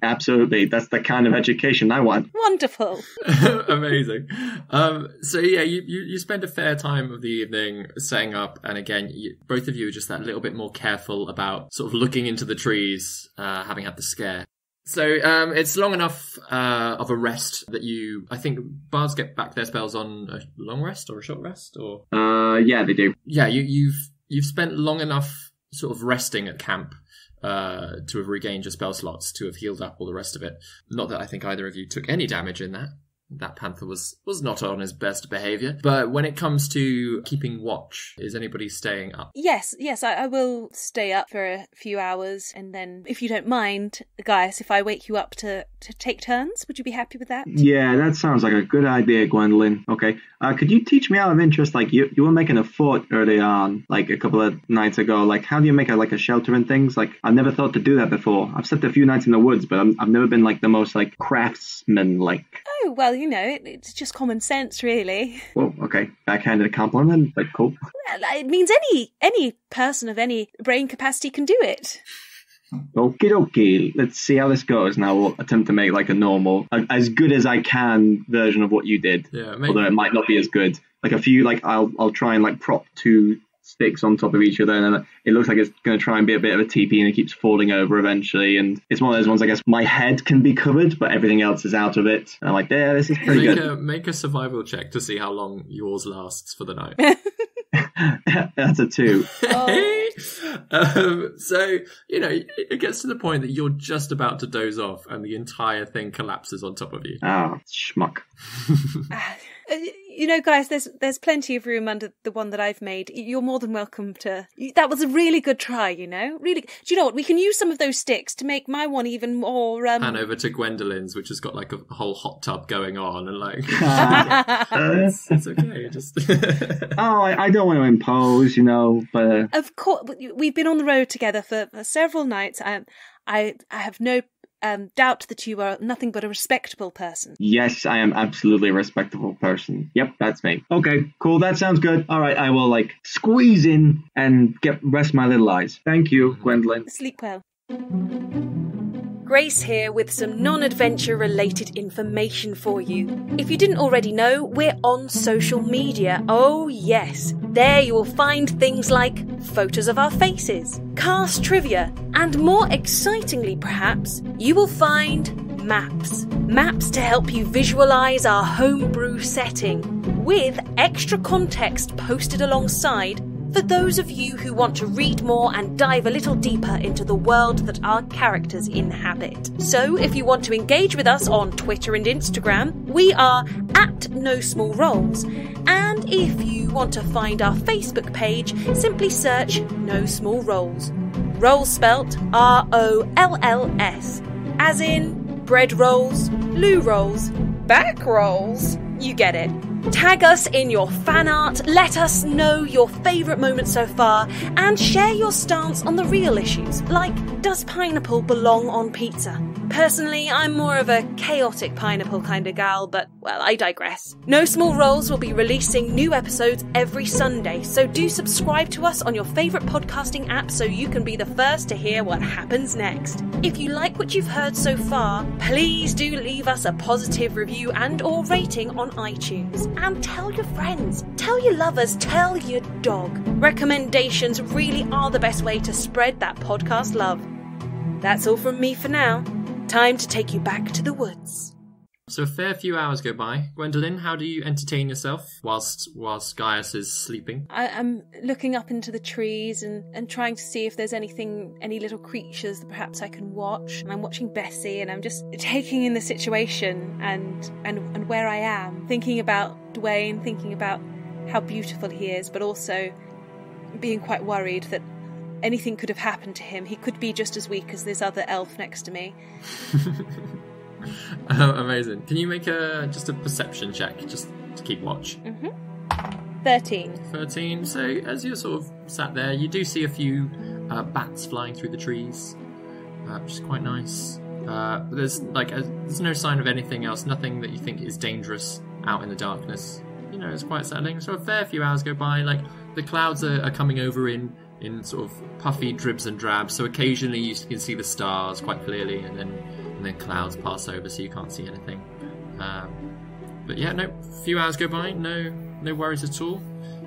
Absolutely. That's the kind of education I want. Wonderful. Amazing. So, yeah, you spend a fair time of the evening setting up, and again, both of you are just that little bit more careful about sort of looking into the trees, having had the scare. So it's long enough of a rest that I think bards get back their spells on a long rest or a short rest, or yeah, they do. Yeah, you've spent long enough sort of resting at camp to have regained your spell slots, to have healed up all the rest of it. Not that I think either of you took any damage in that. That panther was not on his best behaviour. But when it comes to keeping watch, is anybody staying up? Yes, I will stay up for a few hours, and then, if you don't mind, guys, if I wake you up to take turns, would you be happy with that? Yeah, that sounds like a good idea, Gwendolyn. Okay, could you teach me out of interest, like, you were making a fort early on, like, a couple of nights ago, like, how do you make a shelter and things? Like, I've never thought to do that before. I've slept a few nights in the woods, but I've never been, like, the most, like, craftsman-like. Oh, well, it's just common sense, really. Well, okay, backhanded compliment, but cool. Well, it means any person of any brain capacity can do it. Okie dokie, let's see how this goes. Now we'll attempt to make like a normal, as good as I can version of what you did. Yeah, although it might not be as good. Like a few, like I'll try and like prop two sticks on top of each other, and then it looks like it's going to try and be a bit of a teepee, and it keeps falling over eventually. And it's one of those ones, I guess, my head can be covered, but everything else is out of it. And I'm like, yeah, this is pretty good. Make a survival check to see how long yours lasts for the night. That's a 2. Oh. So, it gets to the point that you're just about to doze off, and the entire thing collapses on top of you. Ah, schmuck. Guys, there's plenty of room under the one that I've made. You're more than welcome to. That was a really good try, Really. Do you know what? We can use some of those sticks to make my one even more. Pan over to Gwendolyn's, which has got like a whole hot tub going on, and like it's okay. Just I don't want to impose, but of course we've been on the road together for several nights. I have no doubt that you are nothing but a respectable person. Yes, I am absolutely a respectable person. Yep, that's me. Okay, cool. That sounds good. All right, I will squeeze in and rest my little eyes. Thank you, Gwendolyn. Sleep well. Grace here with some non-adventure related information for you. If you didn't already know, we're on social media. Oh yes, there you will find things like photos of our faces, cast trivia, and more excitingly perhaps, you will find maps. Maps to help you visualise our homebrew setting, with extra context posted alongside for those of you who want to read more and dive a little deeper into the world that our characters inhabit. So if you want to engage with us on Twitter and Instagram, we are @NoSmallRolls. And if you want to find our Facebook page, simply search No Small Rolls. Rolls spelt ROLLS, as in bread rolls, loo rolls, back rolls. You get it. Tag us in your fan art, let us know your favourite moments so far, and share your stance on the real issues, like does pineapple belong on pizza? Personally, I'm more of a chaotic pineapple kind of gal, but, well, I digress. No Small Rolls will be releasing new episodes every Sunday, so do subscribe to us on your favourite podcasting app so you can be the first to hear what happens next. If you like what you've heard so far, please do leave us a positive review and or rating on iTunes. And tell your friends, tell your lovers, tell your dog. Recommendations really are the best way to spread that podcast love. That's all from me for now. Time to take you back to the woods. So a fair few hours go by. Gwendolyn, how do you entertain yourself whilst Gaius is sleeping? I'm looking up into the trees and trying to see if there's any little creatures that perhaps I can watch. And I'm watching Bessie, and I'm just taking in the situation and where I am, thinking about Dwayne, thinking about how beautiful he is, but also being quite worried that anything could have happened to him. He could be just as weak as this other elf next to me. Amazing. Can you make just a perception check, just to keep watch? 13. So as you're sort of sat there, you do see a few bats flying through the trees, which is quite nice. There's no sign of anything else, nothing that you think is dangerous out in the darkness. You know, it's quite settling. So a fair few hours go by. Like, the clouds are coming over in sort of puffy dribs and drabs. So occasionally you can see the stars quite clearly, and then clouds pass over, so you can't see anything. But yeah, no. Few hours go by. No worries at all.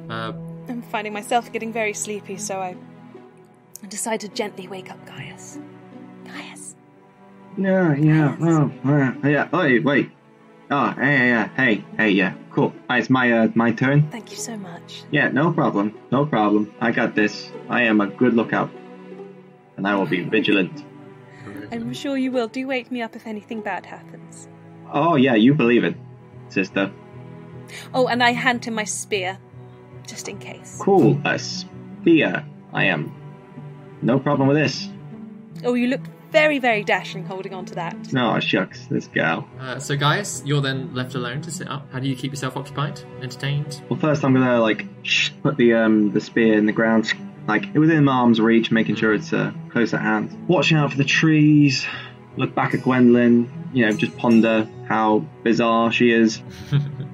I'm finding myself getting very sleepy, so I decide to gently wake up Gaius. Gaius. Yeah. Oh, wait. Oh, hey, yeah, cool. It's my turn. Thank you so much. Yeah, no problem. I got this. I am a good lookout, and I will be vigilant. I'm sure you will. Do wake me up if anything bad happens. Oh, yeah, you believe it, sister. Oh, and I hand him my spear, just in case. Cool, a spear. I am no problem with this. Oh, you look very, very dashing holding on to that. No, shucks, this gal. So Gaius, you're then left alone to sit up. How do you keep yourself occupied, entertained? Well, first I'm gonna put the spear in the ground, within arm's reach, making sure it's close at hand. Watching out for the trees. Look back at Gwendolyn. Just ponder how bizarre she is.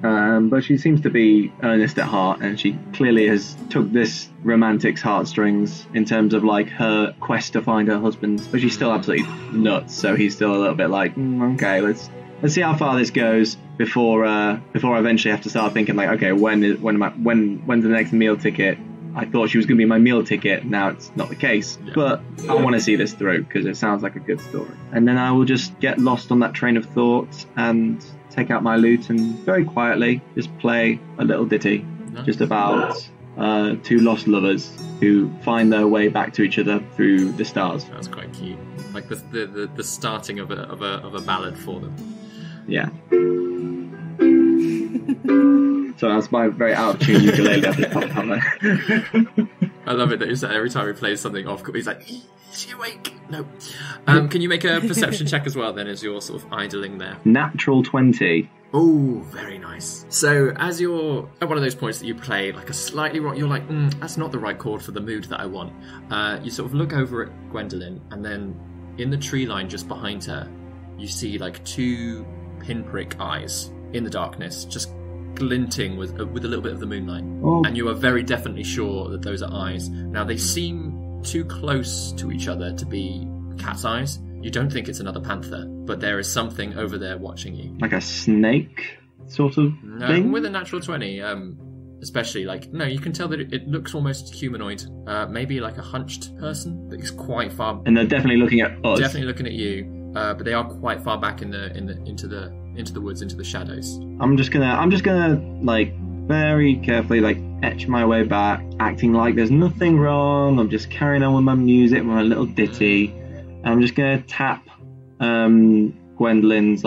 But she seems to be earnest at heart, and she clearly has took this romantic's heartstrings in terms of her quest to find her husband. But she's still absolutely nuts, so he's still a little bit okay, let's see how far this goes before I eventually have to start thinking okay, when's the next meal ticket? I thought she was going to be my meal ticket. Now it's not the case. Yeah. But I want to see this through because it sounds like a good story. And then I will just get lost on that train of thought and take out my lute and very quietly just play a little ditty. Nice. Just about two lost lovers who find their way back to each other through the stars. That's quite cute. Like the starting of a ballad for them. Yeah. So that's my very out of tune ukulele at the top. I love it that you said every time he plays something off, he's like, is she awake? No. Can you make a perception check as well then as you're sort of idling there? Natural 20. Oh, very nice. So as you're at one of those points that you play a slightly wrong, you're like, that's not the right chord for the mood that I want. You sort of look over at Gwendolyn, and then in the tree line just behind her, you see two pinprick eyes in the darkness, just glinting with a little bit of the moonlight. Oh. And you are very definitely sure that those are eyes. Now, they seem too close to each other to be cat's eyes. You don't think it's another panther, but there is something over there watching you. Like a snake sort of thing? With a natural 20, especially you can tell that it looks almost humanoid. Maybe like a hunched person that is quite far. And they're definitely looking at us. Definitely looking at you, but they are quite far back into the woods, into the shadows. I'm just gonna very carefully etch my way back, acting like there's nothing wrong. I'm just carrying on with my music, with my little ditty. I'm just gonna tap Gwendolyn's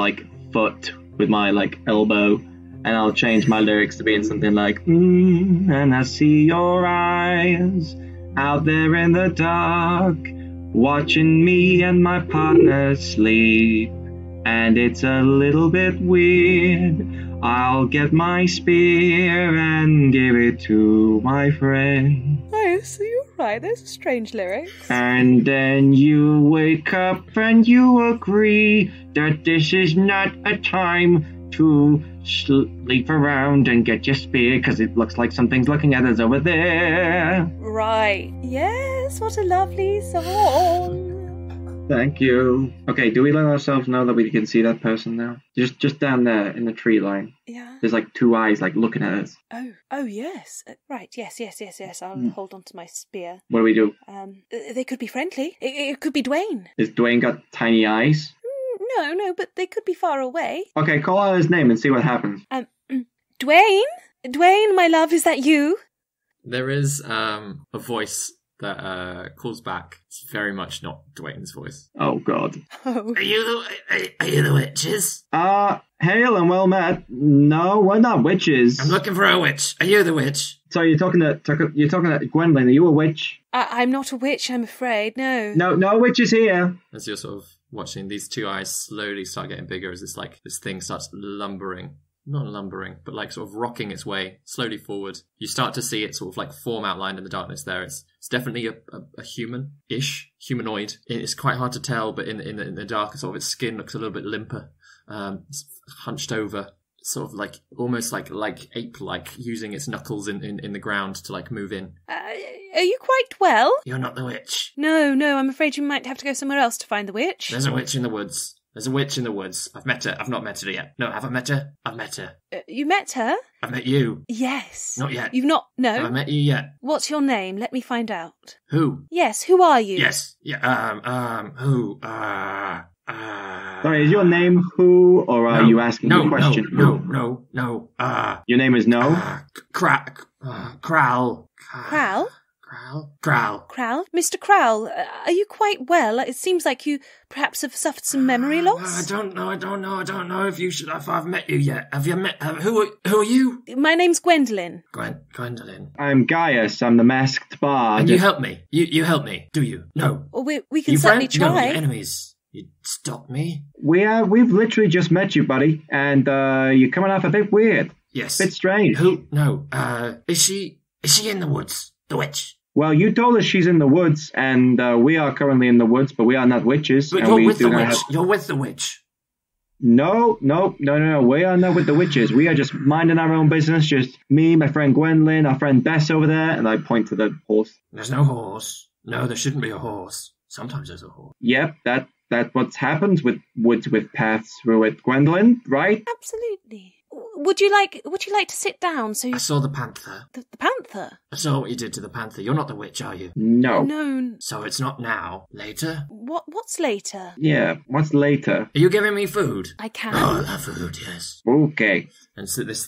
foot with my elbow, and I'll change my lyrics to being something like, and I see your eyes out there in the dark, watching me and my partner sleep. And it's a little bit weird. I'll get my spear and give it to my friend. Oh, so you're right. Those are strange lyrics. And then you wake up and you agree that this is not a time to sleep around and get your spear, because it looks like something's looking at us over there. Right. Yes, what a lovely song. Thank you. Okay, do we let ourselves know that we can see that person now? Just down there in the tree line. Yeah. There's two eyes looking at us. Oh yes. Right. Yes. I'll hold on to my spear. What do we do? They could be friendly. It could be Dwayne. Has Dwayne got tiny eyes? no, but they could be far away. Okay, call out his name and see what happens. Dwayne? Dwayne, my love, is that you? There is a voice that calls back. It's very much not Dwayne's voice. Oh, God. Oh. Are you the witches? Hail and well met. No, we're not witches. I'm looking for a witch. Are you the witch? So you're talking to Gwendolyn. Are you a witch? I'm not a witch, I'm afraid, no. No witches here. As you're sort of watching, these two eyes slowly start getting bigger as this thing starts lumbering. Not lumbering, but like sort of rocking its way slowly forward. You start to see it sort of like form outlined in the darkness there. It's definitely a human-ish, humanoid. It's quite hard to tell, but in the dark, sort of its skin looks a little bit limper, it's hunched over, sort of like almost like ape-like, using its knuckles in the ground to like move in. Are you quite well? You're not the witch. No, I'm afraid you might have to go somewhere else to find the witch. There's a witch in the woods. There's a witch in the woods. I've met her. I've not met her yet. No, have I met her? I've met her. You met her? I've met you. Yes. Not yet. You've not? No. Have I met you yet? What's your name? Let me find out. Who? Yes, who are you? Yes. Yeah. Who? Sorry, is your name Who, or are you asking the question? No. Your name is No? Crowl. Crowl? Crowl. Crowl? Mr. Crowl, are you quite well? It seems like you perhaps have suffered some memory loss. I don't know if I've met you yet. Have you met, who are you? My name's Gwendolyn. Gwendolyn. I'm Gaius. I'm the masked bard. And you help me. You help me, do you? No. We can certainly try. No, you're enemies. You stop me? We've literally just met you, buddy, and you're coming off a bit weird. Yes. A bit strange. Who? No. Is she in the woods? The witch? Well, you told us she's in the woods, and we are currently in the woods, but we are not witches. But you're with the witch. You're with the witch. No. We are not with the witches. We are just minding our own business. Just me, my friend Gwendolyn, our friend Bess over there, and I point to the horse. There's no horse. No, there shouldn't be a horse. Sometimes there's a horse. Yep, that's what happens with woods with paths through it, Gwendolyn, right? Absolutely. Would you like to sit down? So I saw the panther. The panther? I saw what you did to the panther. You're not the witch, are you? No. No. So it's not now. Later? What's later? Yeah, what's later? Are you giving me food? I can. Oh, I love food, yes. Okay. And so this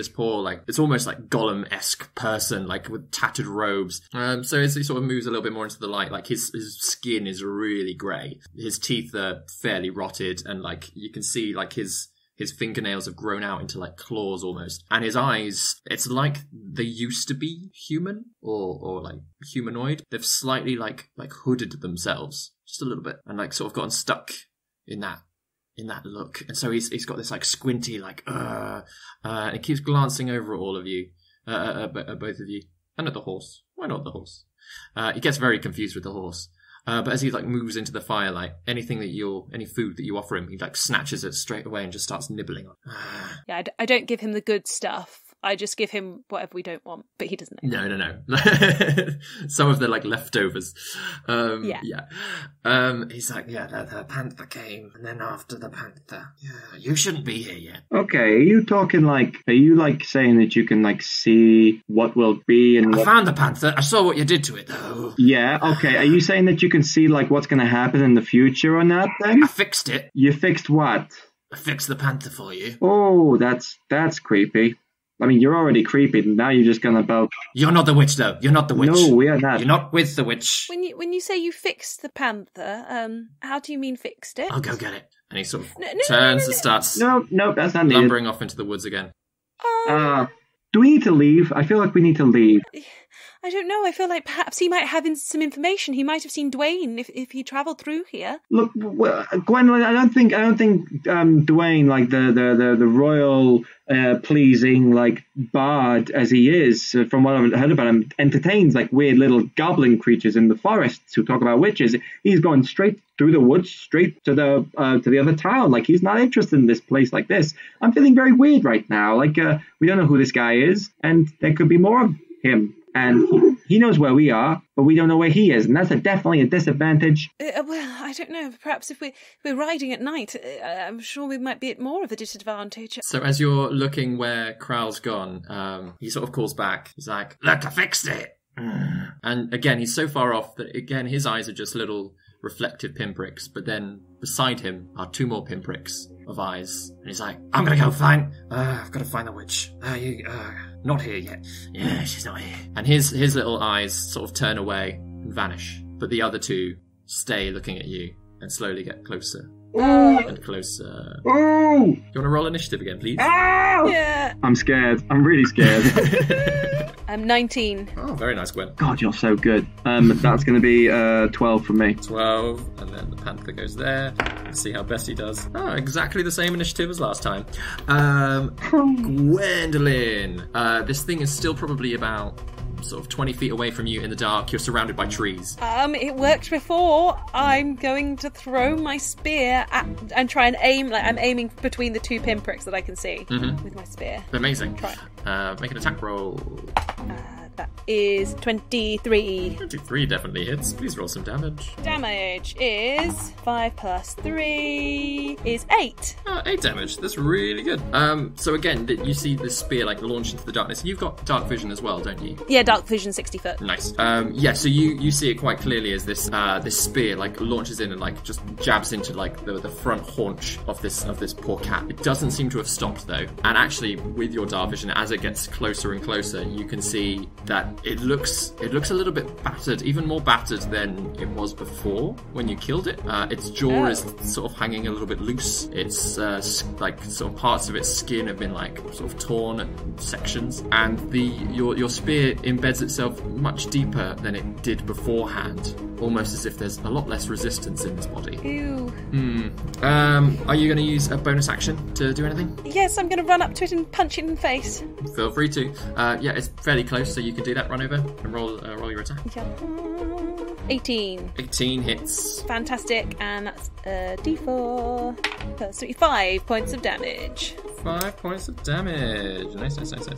poor, like, it's almost like Gollum-esque person, like with tattered robes. So as he sort of moves a little bit more into the light, like his skin is really grey. His teeth are fairly rotted, and like you can see like his fingernails have grown out into like claws almost. And his eyes, it's like they used to be human or like humanoid. They've slightly like hooded themselves just a little bit and like sort of gotten stuck in that look. And so he's got this like squinty like and it keeps glancing over at all of you, at both of you, and at the horse. Why not the horse? He gets very confused with the horse. But as he like moves into the firelight, any food that you offer him, he like snatches it straight away and just starts nibbling on. Yeah, I don't give him the good stuff. I just give him whatever we don't want, but he doesn't know. No. Some of the like leftovers. Yeah. He's like, the panther came, and then after the panther, you shouldn't be here yet. Okay, are you saying that you can like see what will be and I found the panther. I saw what you did to it though. Yeah, okay. Are you saying that you can see like what's going to happen in the future or not then? I fixed it. You fixed what? I fixed the panther for you. Oh, that's creepy. I mean, you're already creepy, and now you're just gonna about... You're not the witch, though. You're not the witch. No, we are not. You're not with the witch. When you say you fixed the panther, how do you mean fixed it? I'll go get it. And he sort of turns and starts... No, that's not needed. Lumbering off into the woods again. Do we need to leave? I feel like we need to leave. I don't know. I feel like perhaps he might have some information. He might have seen Dwayne if he travelled through here. Look, Gwendolyn, I don't think Dwayne, like the royal pleasing like bard as he is, from what I've heard about him, entertains like weird little goblin creatures in the forests who talk about witches. He's going straight through the woods, straight to the other town. Like he's not interested in this place like this. I'm feeling very weird right now. Like we don't know who this guy is, and there could be more of him. And he knows where we are, but we don't know where he is, and that's definitely a disadvantage. Well, I don't know. Perhaps if we're riding at night, I'm sure we might be at more of a disadvantage. So as you're looking where Crowl's gone, he sort of calls back. He's like, "Look, I fixed it." And again, he's so far off that again his eyes are just little reflective pinpricks. But then beside him are 2 more pinpricks of eyes. And he's like, I'm gonna go find... I've got to find the witch. Not here yet. Yeah, she's not here. And his little eyes sort of turn away and vanish. But the other 2 stay looking at you and slowly get closer. And closer. You want to roll initiative again, please? Yeah. I'm scared. I'm really scared. I'm 19. Oh, very nice, Gwen. God, you're so good. That's going to be 12 from me. 12, and then the panther goes there. Let's see how Bessie does. Oh, exactly the same initiative as last time. Gwendolyn. This thing is still probably about sort of 20 feet away from you in the dark. You're surrounded by trees. It worked before. I'm going to throw my spear at and try and aim. Like I'm aiming between the 2 pinpricks that I can see with my spear. Amazing. Try. Make an attack roll. That is 23. 23 definitely hits. Please roll some damage. Damage is 5 plus 3 is 8. 8 damage. That's really good. So again, you see this spear like launch into the darkness. You've got dark vision as well, don't you? Yeah, dark vision 60 foot. Nice. Yeah, so you see it quite clearly as this spear like launches in and like just jabs into like the front haunch of this poor cat. It doesn't seem to have stopped though. And actually with your dark vision, as it gets closer and closer, you can see that it looks a little bit battered, even more battered than it was before when you killed it. Its jaw is sort of hanging a little bit loose. It's like sort of parts of its skin have been like sort of torn at sections, and your spear embeds itself much deeper than it did beforehand, almost as if there's a lot less resistance in this body. Ew. Are you going to use a bonus action to do anything? Yes, I'm going to run up to it and punch it in the face. Feel free to. Yeah, it's fairly close, so you can do that. Run over and roll your attack. Yeah. 18. 18 hits. Fantastic, and that's D4 plus 3, 5 points of damage. 5 points of damage.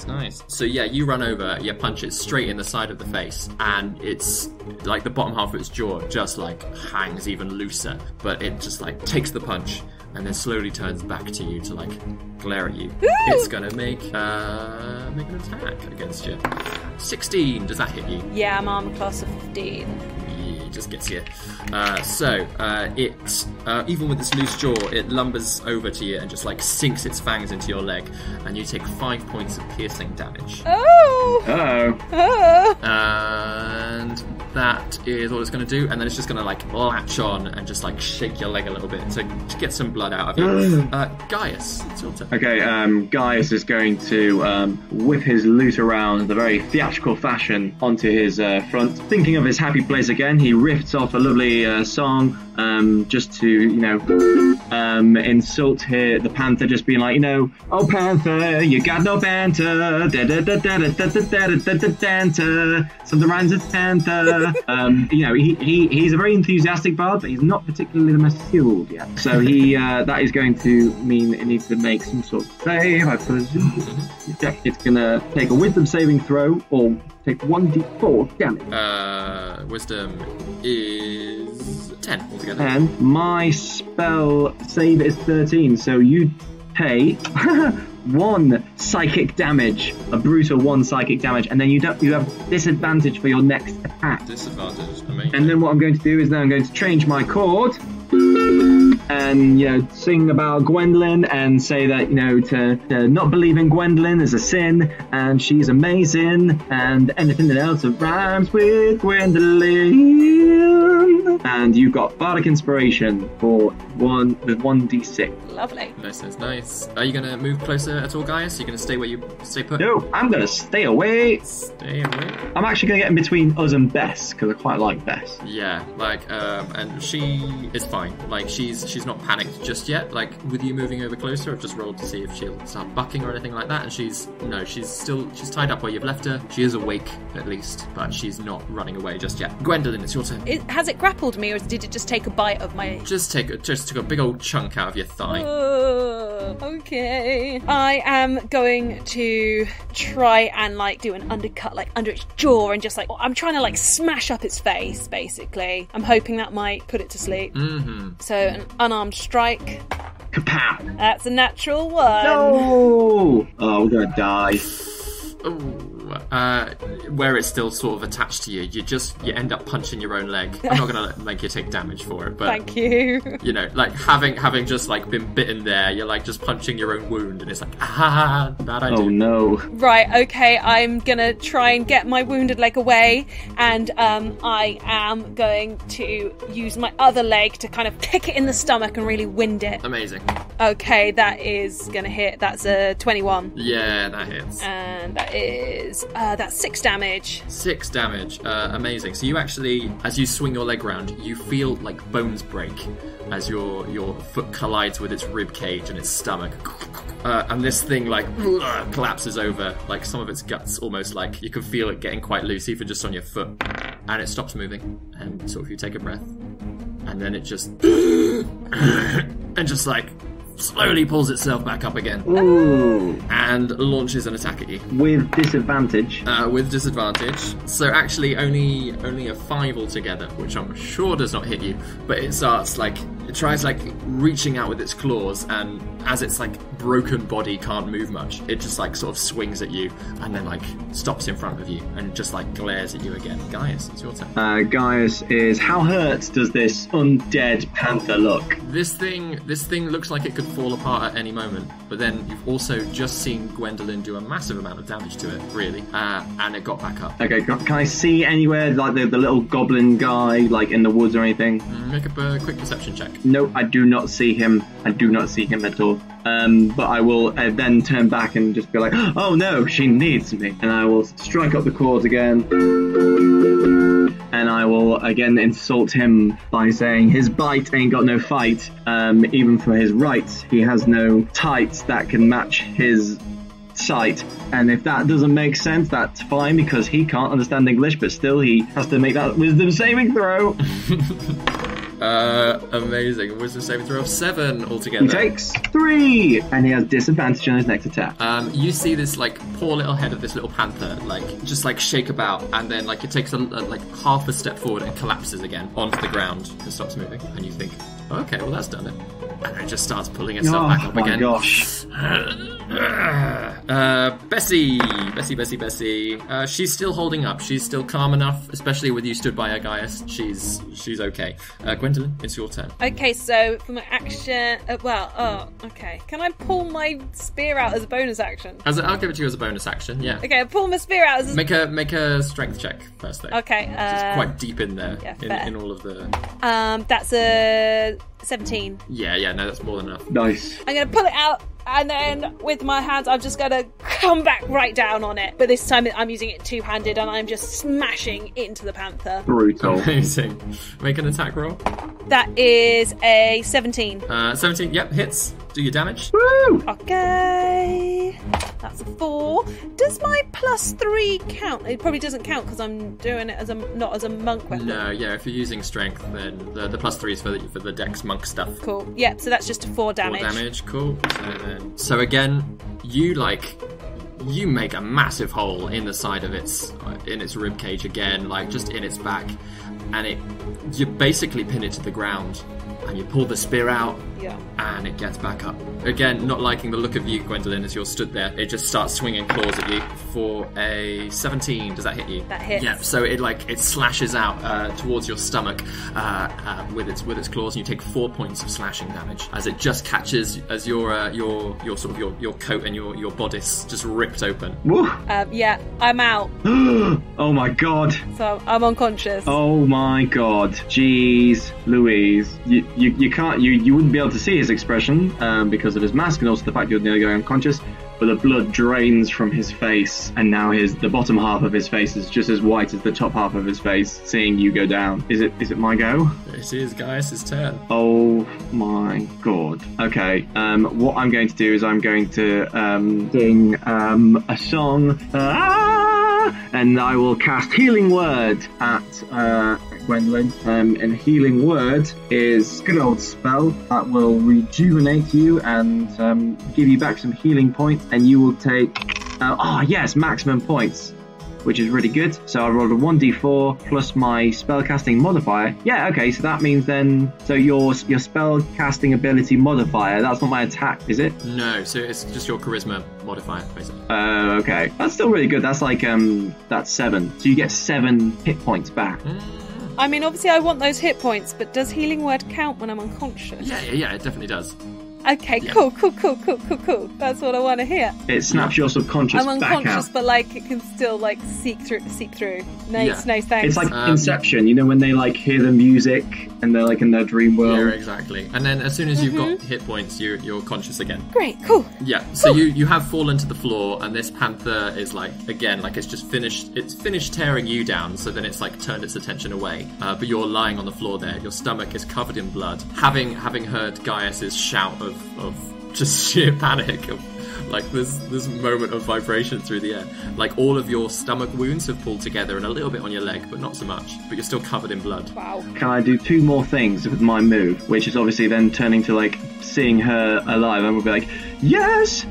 Nice. So yeah, you run over, you punch it straight in the side of the face, and it's like the bottom half of its jaw just like hangs even looser, but it just like takes the punch and then slowly turns back to you to like glare at you. It's gonna make an attack against you. 16. Does that hit you? Yeah, I'm armor class of 15. It just gets you. So it even with this loose jaw, it lumbers over to you and just like sinks its fangs into your leg, and you take 5 points of piercing damage. Oh! Uh-oh. And that is all it's going to do, and then it's just going to like latch on and just like shake your leg a little bit to get some blood out of you. Gaius, it's your turn. Okay, Gaius is going to whip his loot around in a very theatrical fashion onto his front. Thinking of his happy place again, he rips off a lovely song just to, insult the panther, just being like, oh panther, you got no banter, something rhymes with panther. He's a very enthusiastic bard, but he's not particularly the most skilled yet. So that is going to mean it needs to make some sort of save, I presume. It's gonna take a wisdom saving throw or take 1d4 damage. Wisdom is 10 altogether. And my spell save is 13, so you take 1 psychic damage, a brutal 1 psychic damage, and then you have disadvantage for your next attack. Disadvantage, amazing. And then what I'm going to do is now I'm going to change my chord and sing about Gwendolyn and say that to not believe in Gwendolyn is a sin and she's amazing and anything else that rhymes with Gwendolyn. And you've got bardic inspiration for 1d6. Lovely. Nice. Are you gonna move closer at all, Gaius? Are you gonna stay put? No, I'm gonna stay away. Stay away. I'm actually gonna get in between us and Bess because I quite like Bess. Yeah, and she is fine. Like she's not panicked just yet. Like with you moving over closer, I've just rolled to see if she'll start bucking or anything like that. And she's tied up where you've left her. She is awake at least, but she's not running away just yet. Gwendolyn, it's your turn. Has it grappled me, or did it just take a bite of my? Just took a big old chunk out of your thigh. Okay. I am going to try and do an undercut under its jaw and just I'm trying to smash up its face basically. I'm hoping that might put it to sleep. Mm-hmm. So an unarmed strike. Kapow! That's a natural 1. No! Oh, we're gonna die. Ooh. where it's still sort of attached to you, you end up punching your own leg. I'm not gonna make you take damage for it, but Thank you. you know, like having just like been bitten there, you're like just punching your own wound, and it's like, bad idea. Oh no. Right, okay, I'm gonna try and get my wounded leg away, and I am going to use my other leg to kind of kick it in the stomach and really wind it. Amazing. Okay, that is gonna hit. That's a 21. Yeah, that hits. And that is, that's 6 damage. 6 damage. Amazing. So you actually, as you swing your leg round, you feel like bones break as your foot collides with its rib cage and its stomach. And this thing like collapses over, like some of its guts almost, like you can feel it getting quite loose even just on your foot. And it stops moving. And sort of you take a breath. And then it just and just like slowly pulls itself back up again. Ooh. And launches an attack at you. With disadvantage. With disadvantage. So actually only a 5 altogether, which I'm sure does not hit you. But it starts like, it tries like reaching out with its claws, and as its like broken body can't move much, it just like sort of swings at you and then like stops in front of you and just like glares at you again. Gaius, it's your turn. Gaius is, how hurt does this undead panther look? This thing looks like it could fall apart at any moment, but then you've also just seen Gwendolyn do a massive amount of damage to it, really, and it got back up. Okay, can I see anywhere like the little goblin guy, like in the woods or anything? Make a quick perception check. No, I do not see him. I do not see him at all. But I will then turn back and just be like, oh no, she needs me. And I will strike up the chords again. And I will again insult him by saying his bite ain't got no fight. Even for his rights, he has no tights that can match his sight. And if that doesn't make sense, that's fine, because he can't understand English, but still he has to make that wisdom saving throw. Amazing. Wisdom saving throw of 7 altogether. He takes 3, and he has disadvantage on his next attack. You see this like poor little head of this little panther like just like shake about, and then like it takes like half a step forward and collapses again onto the ground and stops moving. And you think, okay, well that's done it. And it just starts pulling itself back up again. Oh my gosh. Bessie. She's still holding up. She's still calm enough, especially with you stood by her, Gaius. She's okay. Gwendolyn, it's your turn. Okay, so for my action, okay. Can I pull my spear out as a bonus action? I'll give it to you as a bonus action. Yeah. Okay, I pull my spear out as a... Make a strength check first, though. Okay. It's quite deep in there, yeah, in all of the. That's a 17. Yeah. No, that's more than enough. Nice. I'm gonna pull it out, and then with my hands I'm just gonna come back right down on it, but this time I'm using it two-handed and I'm just smashing into the panther. Brutal. Amazing. Make an attack roll. That is a 17. 17, yep, hits. Do your damage. Woo! Okay, that's a 4. Does my +3 count? It probably doesn't count because I'm doing it not as a monk weapon. No, yeah, if you're using strength, then the +3 is for the dex monk stuff. Cool. Yep, so that's just a 4 damage. 4 damage, cool. So again, you make a massive hole in the side of its rib cage again, like just in its back, and you basically pin it to the ground, and you pull the spear out. Yeah. And it gets back up. Again, not liking the look of you, Gwendolyn, as you're stood there. It just starts swinging claws at you for a 17. Does that hit you? That hits. Yeah, so it slashes out towards your stomach with its claws, and you take 4 points of slashing damage as it just catches as your coat and your bodice just ripped open. Woo! Yeah, I'm out. Oh my god. So I'm unconscious. Oh my god. Jeez Louise. You can't, you wouldn't be able to see his expression because of his mask, and also the fact you're nearly going unconscious, but the blood drains from his face, and now the bottom half of his face is just as white as the top half of his face, seeing you go down. Is it my go? It is Gaius' turn. Oh my god. Okay, what I'm going to do is I'm going to sing a song, and I will cast Healing Word at Gwendolyn. And Healing Word is a good old spell that will rejuvenate you and give you back some healing points, and you will take maximum points. which is really good. So I rolled a 1d4 plus my spellcasting modifier. Yeah, okay, so that means then, so your spellcasting ability modifier, that's not my attack, is it? No, so it's just your charisma modifier, basically. Okay. That's still really good. That's like, that's 7. So you get 7 hit points back. I mean, obviously I want those hit points, but does healing word count when I'm unconscious? Yeah, it definitely does. Okay, Yeah. cool. That's what I want to hear. It snaps your subconscious I'm back unconscious, out. but like it can still like seep through. Nice, Yeah. thanks. It's like Inception, you know, when they like hear the music and they're like in their dream world. Yeah, exactly. And then as soon as you've got hit points, you're conscious again. Great, cool. Yeah, so you have fallen to the floor, and this panther is like, again, like it's just finished tearing you down, so then it's like turned its attention away. But you're lying on the floor there, your stomach is covered in blood. Having heard Gaius's shout of just sheer panic, of like this moment of vibration through the air. Like all of your stomach wounds have pulled together and a little bit on your leg, but not so much. But you're still covered in blood. Wow. Can I do 2 more things with my move, which is obviously then turning to like seeing her alive, and we'll be like, yes,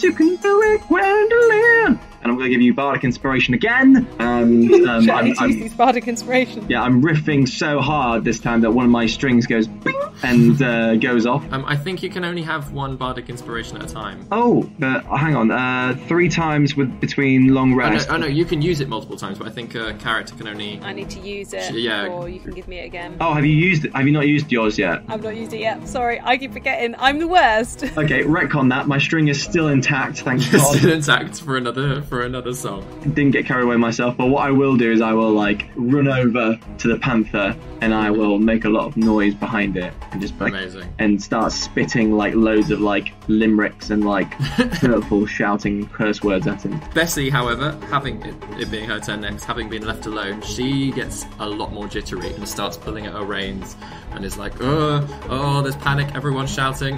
you can do it, Gwendolyn. And I'm going to give you Bardic Inspiration again. And I need to use these Bardic Inspiration. yeah, I'm riffing so hard this time that one of my strings goes bing and goes off. I think you can only have one bardic inspiration at a time. Oh, hang on. 3 times between long rest. Oh no, you can use it multiple times, but I think a character can only... I need to use it, Yeah. or you can give me it again. Oh, have you used it? Have you not used yours yet? I've not used it yet. Sorry, I keep forgetting. I'm the worst. Okay, retcon that. My string is still intact, thank God. Still intact for another song. Didn't get carried away myself, but what I will do is I will like run over to the panther and I will make a lot of noise behind it and just like Amazing. and start spitting like loads of like limericks and like hurtful shouting curse words at him. Bessie, however, having it being her turn next, having been left alone, she gets a lot more jittery and starts pulling at her reins and is like, oh, there's panic, everyone's shouting,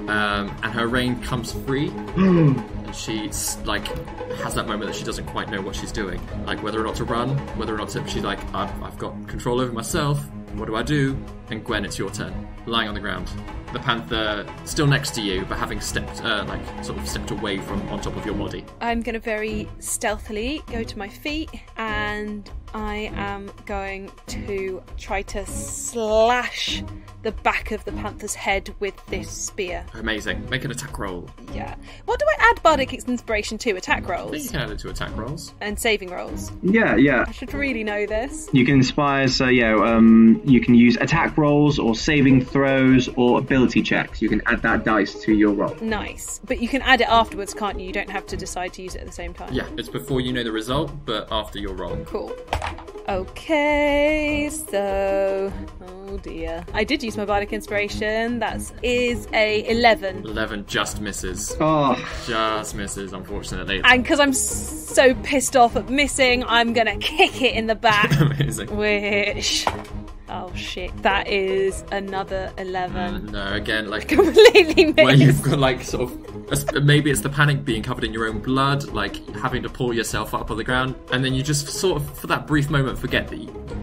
and her rein comes free. And she like has that moment that she doesn't quite know what she's doing, like whether or not to run, whether or not to. She's like, I've got control over myself. What do I do? And Gwen, it's your turn. Lying on the ground, the panther still next to you, but having stepped stepped away from on top of your body. I'm going to very stealthily go to my feet, and I am going to try to slash the back of the panther's head with this spear. Amazing. Make an attack roll. Yeah. What do I add Bardic Inspiration to? Attack I think you rolls can add it to attack rolls. and saving rolls. Yeah. I should really know this. You can inspire, so you can use attack rolls or saving throws or ability checks. You can add that dice to your roll. Nice. But you can add it afterwards, can't you? You don't have to decide to use it at the same time. Yeah, it's before you know the result, but after your roll. Cool. Okay, so... Oh dear. I did use my Bardic Inspiration. That is a 11. 11 just misses. Oh, Just misses, unfortunately. And because I'm so pissed off at missing, I'm gonna kick it in the back. Amazing. Which... Oh shit. That is another 11. No, again, like... Completely missed. Where you've got like sort of maybe it's the panic being covered in your own blood, like having to pull yourself up on the ground, and then you just sort of for that brief moment forget that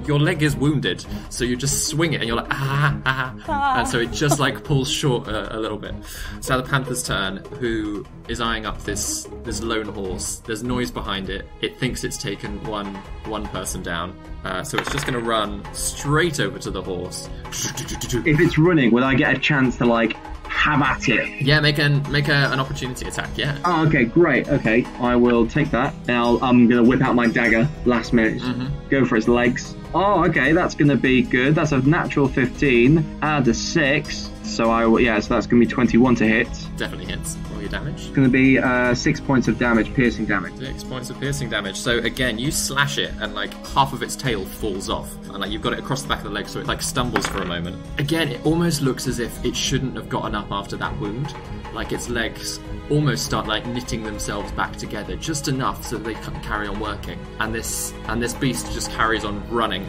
your leg is wounded, so you just swing it and you're like and so it just like pulls short a little bit. It's now the panther's turn, who is eyeing up this lone horse. There's noise behind it. It thinks it's taken one person down, so it's just going to run straight over to the horse. if it's running, will I get a chance to like have at it? Yeah, make an opportunity attack. Yeah. Oh, okay, great. Okay, I will take that. And I'm going to whip out my dagger last minute. Go for its legs. Oh, okay, that's going to be good. That's a natural 15. Add a 6. So so that's going to be 21 to hit. Definitely hits. Roll your damage. It's going to be 6 points of damage, piercing damage. 6 points of piercing damage. So again, you slash it and like half of its tail falls off. And like you've got it across the back of the leg, so it like stumbles for a moment. Again, it almost looks as if it shouldn't have gotten up after that wound. Like its legs almost start like knitting themselves back together just enough so that they can carry on working. And this beast just carries on running.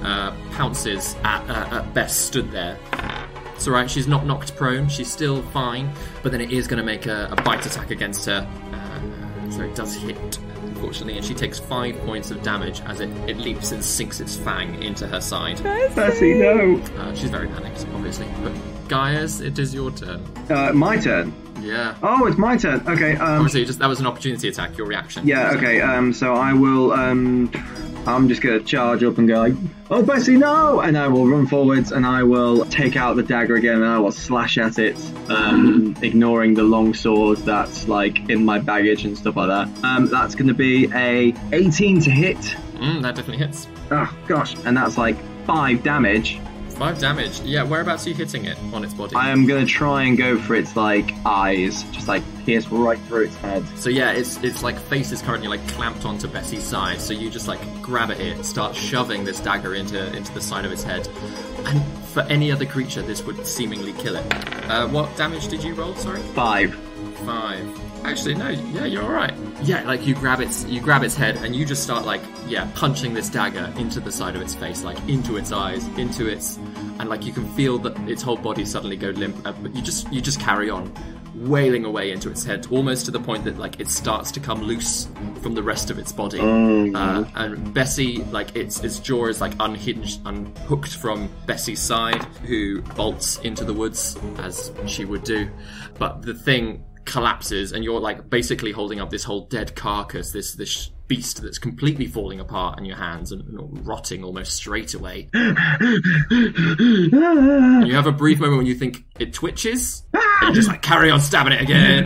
Pounces at best stood there. It's alright, she's not knocked prone, she's still fine, but then it is going to make a bite attack against her. So it does hit, unfortunately, and she takes 5 points of damage as it leaps and sinks its fang into her side. Bessie, no. She's very panicked, obviously, but Gaius, it is your turn. My turn. Yeah. Oh, it's my turn. Okay. Obviously, that was an opportunity attack. Your reaction. Yeah. Okay. So I will. I'm just gonna charge up and go like, "Oh, Bessie, no!" And I will run forwards and I will take out the dagger again and I will slash at it, ignoring the long sword that's like in my baggage and stuff like that. That's gonna be a 18 to hit. That definitely hits. Oh gosh, and that's like 5 damage. 5 damage. Yeah, whereabouts are you hitting it on its body? I am gonna try and go for its like eyes, just like pierce right through its head. So yeah, its like face is currently like clamped onto Bessie's side. So you just like grab at it, start shoving this dagger into the side of its head. And for any other creature, this would seemingly kill it. What damage did you roll? Sorry. 5. 5. Actually, no. Yeah, you're all right. Yeah, like you grab its head and you just start like punching this dagger into the side of its face, like into its eyes, and like you can feel that its whole body suddenly go limp. But you just carry on, wailing away into its head, almost to the point that like it starts to come loose from the rest of its body. And Bessie, like its jaw is like unhooked from Bessie's side, who bolts into the woods as she would do. But the thing collapses and you're like basically holding up this whole dead carcass, this beast that's completely falling apart in your hands and rotting almost straight away. And you have a brief moment when you think it twitches and you just like carry on stabbing it again.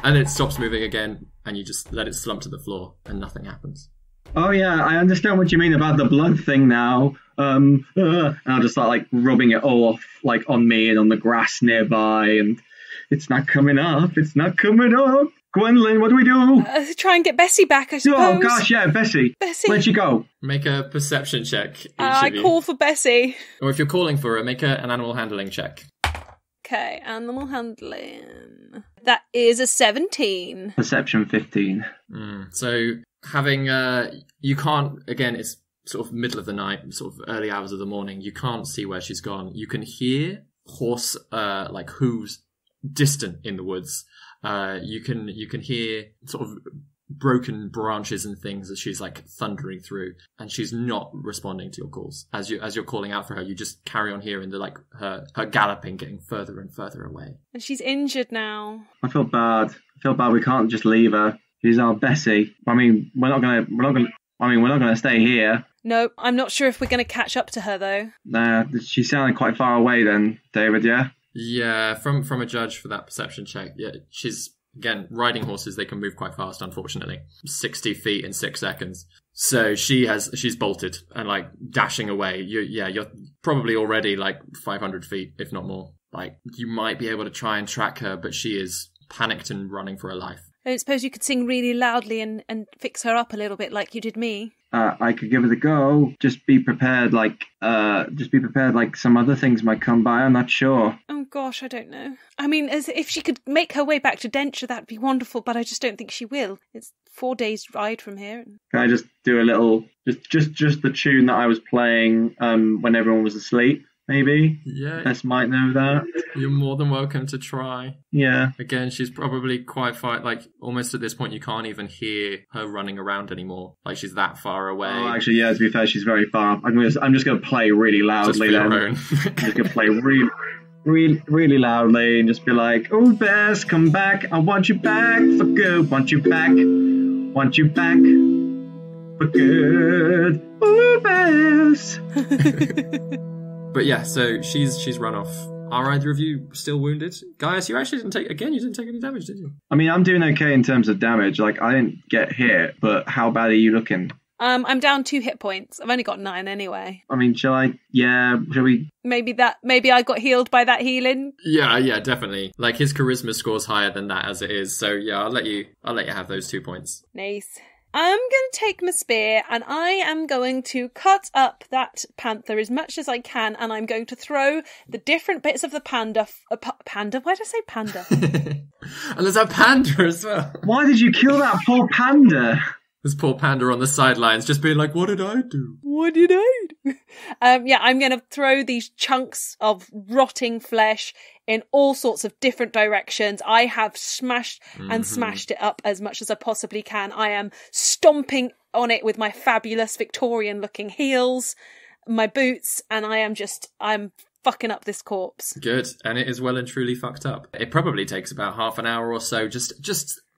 And it stops moving again and you just let it slump to the floor and nothing happens. Oh yeah, I understand what you mean about the blood thing now. And I'll just start like rubbing it all off like on me and on the grass nearby, and it's not coming up. It's not coming up. Gwendolyn, what do we do? Try and get Bessie back, I suppose. Oh gosh, yeah, Bessie. Where'd she go? Make a perception check. I call for Bessie. Or if you're calling for her, make an animal handling check. Okay, animal handling. That is a 17. Perception 15. So having you can't, again, it's sort of middle of the night, sort of early hours of the morning. You can't see where she's gone. You can hear horse like hooves distant in the woods. You can hear sort of broken branches and things as she's like thundering through, and she's not responding to your calls. As you're calling out for her, you just carry on hearing the like her galloping getting further and further away. And she's injured now. I feel bad. We can't just leave her. She's our Bessie. I mean, we're not gonna stay here. No, I'm not sure if we're gonna catch up to her though. Nah, she sounded quite far away then, David. Yeah. Yeah, from a judge for that perception check. Yeah, she's, again, riding horses, they can move quite fast, unfortunately. 60 feet in 6 seconds. So she's bolted and like dashing away. You're probably already like 500 feet, if not more. Like you might be able to try and track her, but she is panicked and running for her life. I don't suppose you could sing really loudly and fix her up a little bit like you did me. I could give it a go. Just be prepared, like some other things might come by. I'm not sure. Oh gosh, I don't know. I mean, as if she could make her way back to Denture, that'd be wonderful, but I just don't think she will. It's 4 days ride from here. Can I just do a little, just the tune that I was playing when everyone was asleep? Maybe. Yeah. Bess might know that. You're more than welcome to try. Yeah. Again, she's probably quite far, like almost at this point you can't even hear her running around anymore. Like she's that far away. Oh, actually, yeah, to be fair, she's very far. I'm just going to play really loudly then. I'm just going to play really loudly and just be like, "Oh, Bess, come back. I want you back for good. Want you back. Want you back for good. Oh, Bess." But yeah, so she's run off. Are either of you still wounded? Gaius, you actually didn't take any damage, did you? I mean, I'm doing okay in terms of damage. Like, I didn't get hit, but how bad are you looking? I'm down 2 hit points. I've only got 9 anyway. I mean, shall we? Maybe I got healed by that healing. Yeah, definitely. Like his charisma score's higher than that as it is. So yeah, I'll let you have those 2 points. Nice. I'm going to take my spear and I am going to cut up that panther as much as I can, and I'm going to throw the different bits of the panda. Panda? Why did I say panda? And there's a panda as well. Why did you kill that poor panda? This poor panda on the sidelines just being like, what did I do? What did I do? I'm going to throw these chunks of rotting flesh in all sorts of different directions. I have smashed it up as much as I possibly can. I am stomping on it with my fabulous Victorian looking heels, my boots, and I'm fucking up this corpse. Good, and it is well and truly fucked up. It probably takes about half an hour or so, just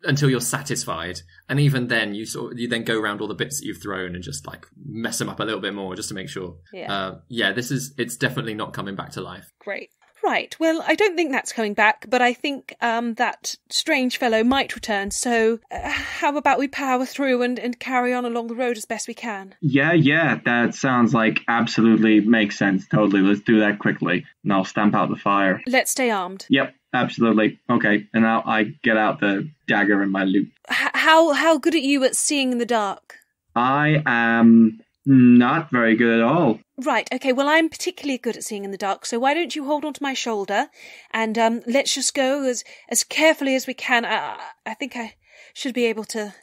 until you're satisfied, and even then, you then go around all the bits that you've thrown and just like mess them up a little bit more, just to make sure. Yeah. It's definitely not coming back to life. Great. Right, well, I don't think that's coming back, but I think that strange fellow might return, so how about we power through and carry on along the road as best we can? Yeah, that sounds like absolutely makes sense. Totally, let's do that quickly, and I'll stamp out the fire. Let's stay armed. Yep, absolutely. Okay, and now I get out the dagger and my loot. How good are you at seeing in the dark? I am not very good at all. Right, okay, well, I'm particularly good at seeing in the dark, so why don't you hold onto my shoulder, and let's just go as carefully as we can. I think I should be able to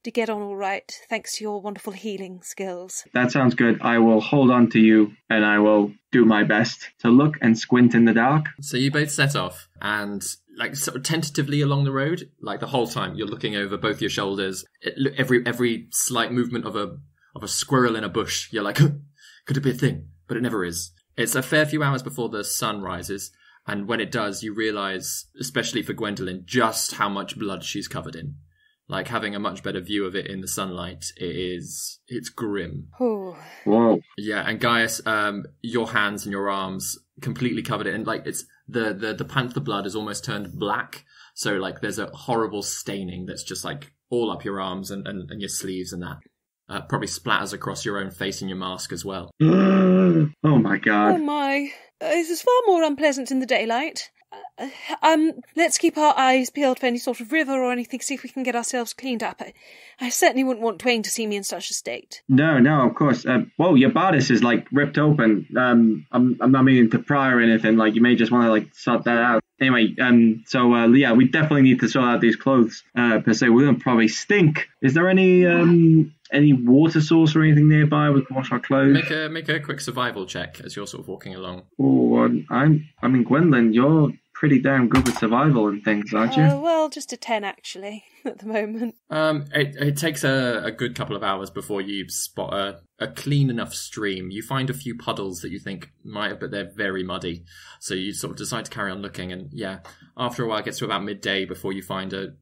get on all right, thanks to your wonderful healing skills. That sounds good. I will hold on to you, and I will do my best to look and squint in the dark. So you both set off, and like sort of tentatively along the road, like the whole time you're looking over both your shoulders. Every slight movement of a squirrel in a bush, you're like, could it be a thing? But it never is. It's a fair few hours before the sun rises, and when it does, you realise, especially for Gwendolyn, just how much blood she's covered in. Like, having a much better view of it in the sunlight, it's grim. Oh. Whoa. Yeah, and Gaius, your hands and your arms completely covered it, and like it's the panther blood has almost turned black, so like there's a horrible staining that's just like all up your arms and your sleeves and that. Probably splatters across your own face and your mask as well. Oh my god. Oh my. This is far more unpleasant in the daylight. Let's keep our eyes peeled for any sort of river or anything, see if we can get ourselves cleaned up. I certainly wouldn't want Twain to see me in such a state. No, of course. Whoa, your bodice is like ripped open. I'm not meaning to pry or anything. Like, you may just want to like sort that out. Anyway, yeah, we definitely need to sort out these clothes. Per se, we're gonna probably stink. Is there any water source or anything nearby we can wash our clothes? Make a quick survival check as you're sort of walking along. Oh, I mean, Gwendolyn, you're pretty damn good with survival and things, aren't you? Well, just a 10 actually at the moment. It takes a good couple of hours before you spot a clean enough stream. You find a few puddles that you think but they're very muddy. So you sort of decide to carry on looking, and yeah, after a while it gets to about midday before you find a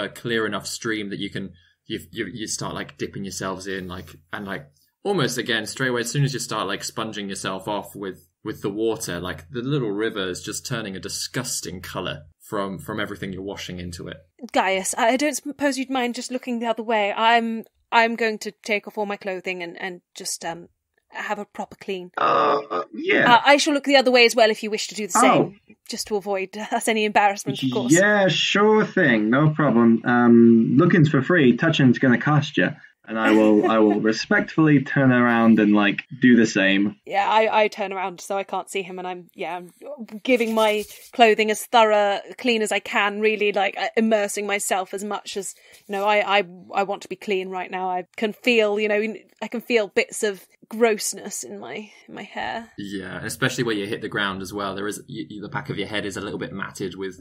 clear enough stream that you can you start like dipping yourselves in, and almost again straight away as soon as you start like sponging yourself off with the water, like the little river is just turning a disgusting colour from everything you're washing into it. Gaius, I don't suppose you'd mind just looking the other way. I'm going to take off all my clothing and just have a proper clean. Yeah. I shall look the other way as well if you wish to do the same, just to avoid us any embarrassment, of course. Yeah, sure thing, no problem. Looking's for free, touching's going to cost you. And I will respectfully turn around and like do the same. Yeah, I turn around so I can't see him, and I'm giving my clothing as thorough clean as I can, really like immersing myself as much as I want to be clean right now. I can feel bits of grossness in my hair. Yeah, especially where you hit the ground as well. There is the back of your head is a little bit matted with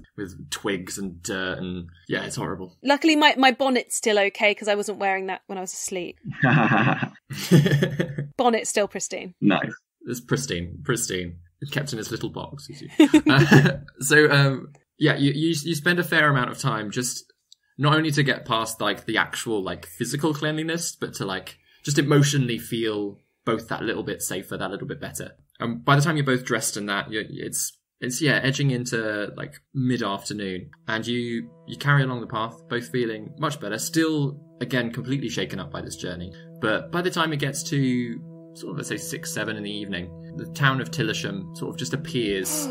twigs and dirt, and yeah, it's horrible. Luckily, my bonnet's still okay because I wasn't wearing that when I was asleep. Bonnet's still pristine. Nice. It's pristine. It's kept in its little box. So you spend a fair amount of time just not only to get past like the actual like physical cleanliness, but to like just emotionally feel both that little bit safer, that little bit better. And by the time you're both dressed in that, it's edging into like mid-afternoon, and you carry along the path, both feeling much better, still again completely shaken up by this journey. But by the time it gets to sort of, let's say 6-7 in the evening, the town of Tillisham sort of just appears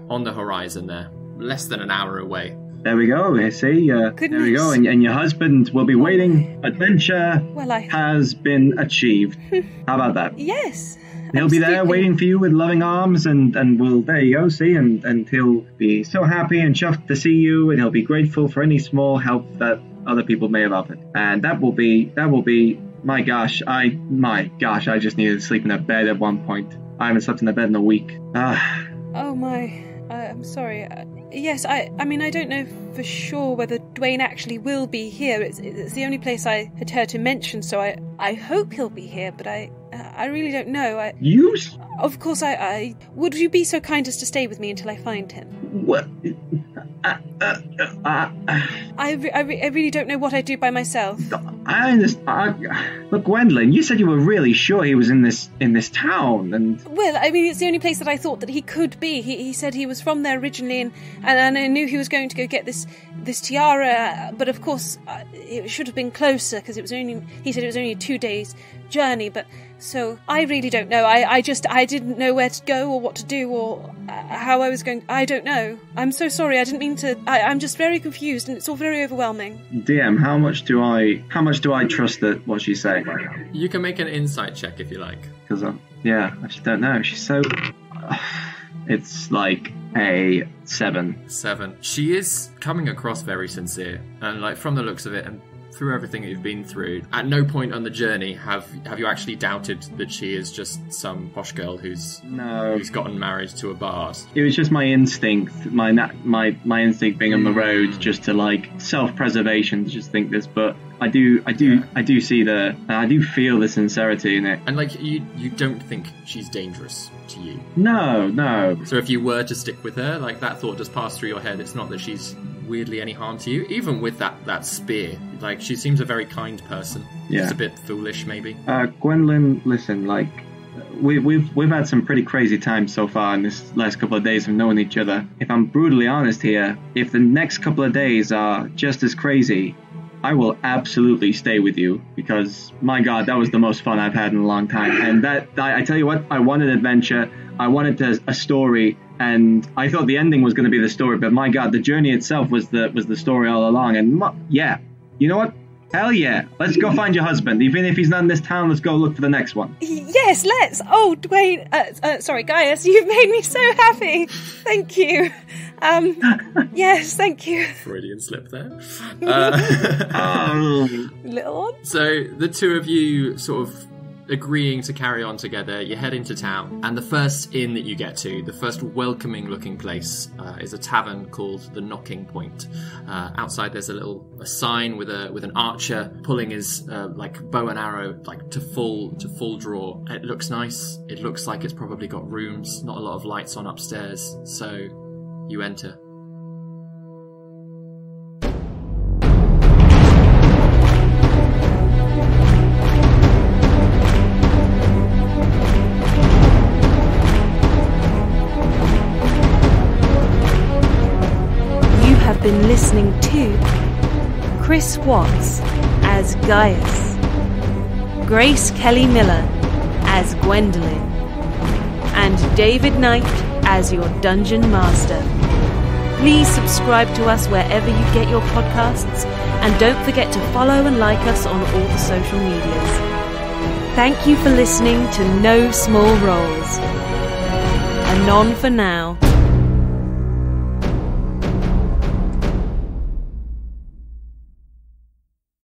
on the horizon there, less than an hour away. There we go, I see. There we go, and your husband will be waiting. Adventure has been achieved. How about that? Yes. He'll be there waiting for you with loving arms, and there you go, see, and he'll be so happy and chuffed to see you, and he'll be grateful for any small help that other people may have offered. And that will be, my gosh, I just needed to sleep in a bed at one point. I haven't slept in a bed in a week. Oh my, I'm sorry. Yes, I mean, I don't know for sure whether Dwayne actually will be here. It's the only place I had heard him mention, so I hope he'll be here, but I really don't know. You? Of course, I would you be so kind as to stay with me until I find him? What? I really don't know what I'd do by myself. I understand. Look, Gwendolyn, you said you were really sure he was in this town, and... Well, I mean, it's the only place that I thought that he could be. He said he was from there originally, and I knew he was going to go get this tiara, but of course, it should have been closer, because he said it was only a 2 days journey, but... So, I really don't know. I didn't know where to go or what to do or how I was going... I don't know. I'm so sorry. I didn't mean to... I'm just very confused and it's all very overwhelming. DM, how much do I trust what she's saying? You can make an insight check if you like. Because, I just don't know. She's so... It's like a 7. 7. She is coming across very sincere. And, like, from the looks of it, and through everything that you've been through, at no point on the journey have you actually doubted that she is just some posh girl who's gotten married to a bard. It was just my instinct, my instinct being on the road, just to like self-preservation, to just think this. But I do see I do feel the sincerity in it. And like you don't think she's dangerous to you? No. So if you were to stick with her, like that thought just passed through your head. It's not that she's weirdly any harm to you, even with that spear. Like, she seems a very kind person. Yeah. Just a bit foolish, maybe. Gwendolyn, listen, like, we've had some pretty crazy times so far in this last couple of days of knowing each other. If I'm brutally honest here, if the next couple of days are just as crazy, I will absolutely stay with you, because, my God, that was the most fun I've had in a long time. And I tell you what, I wanted adventure, I wanted a story, and I thought the ending was going to be the story, but my God, the journey itself was the story all along. And yeah, you know what? Hell yeah, let's go find your husband. Even if he's not in this town, let's go look for the next one. Yes, let's. Oh, Dwayne, sorry, Gaius, you've made me so happy. Thank you. Yes, thank you. Freudian slip there. Little one. So the two of you sort of agreeing to carry on together, you head into town, and the first inn that you get to, the first welcoming looking place, is a tavern called the Knocking Point. Outside there's a sign with an archer pulling his like bow and arrow like to full draw. It looks nice. It looks like it's probably got rooms, not a lot of lights on upstairs. So you enter. Been listening to Chris Watts as Gaius, Grace Kelly Miller as Gwendolyn, and David Knight as your Dungeon Master. Please subscribe to us wherever you get your podcasts, and don't forget to follow and like us on all the social medias. Thank you for listening to No Small Roles. Anon for now.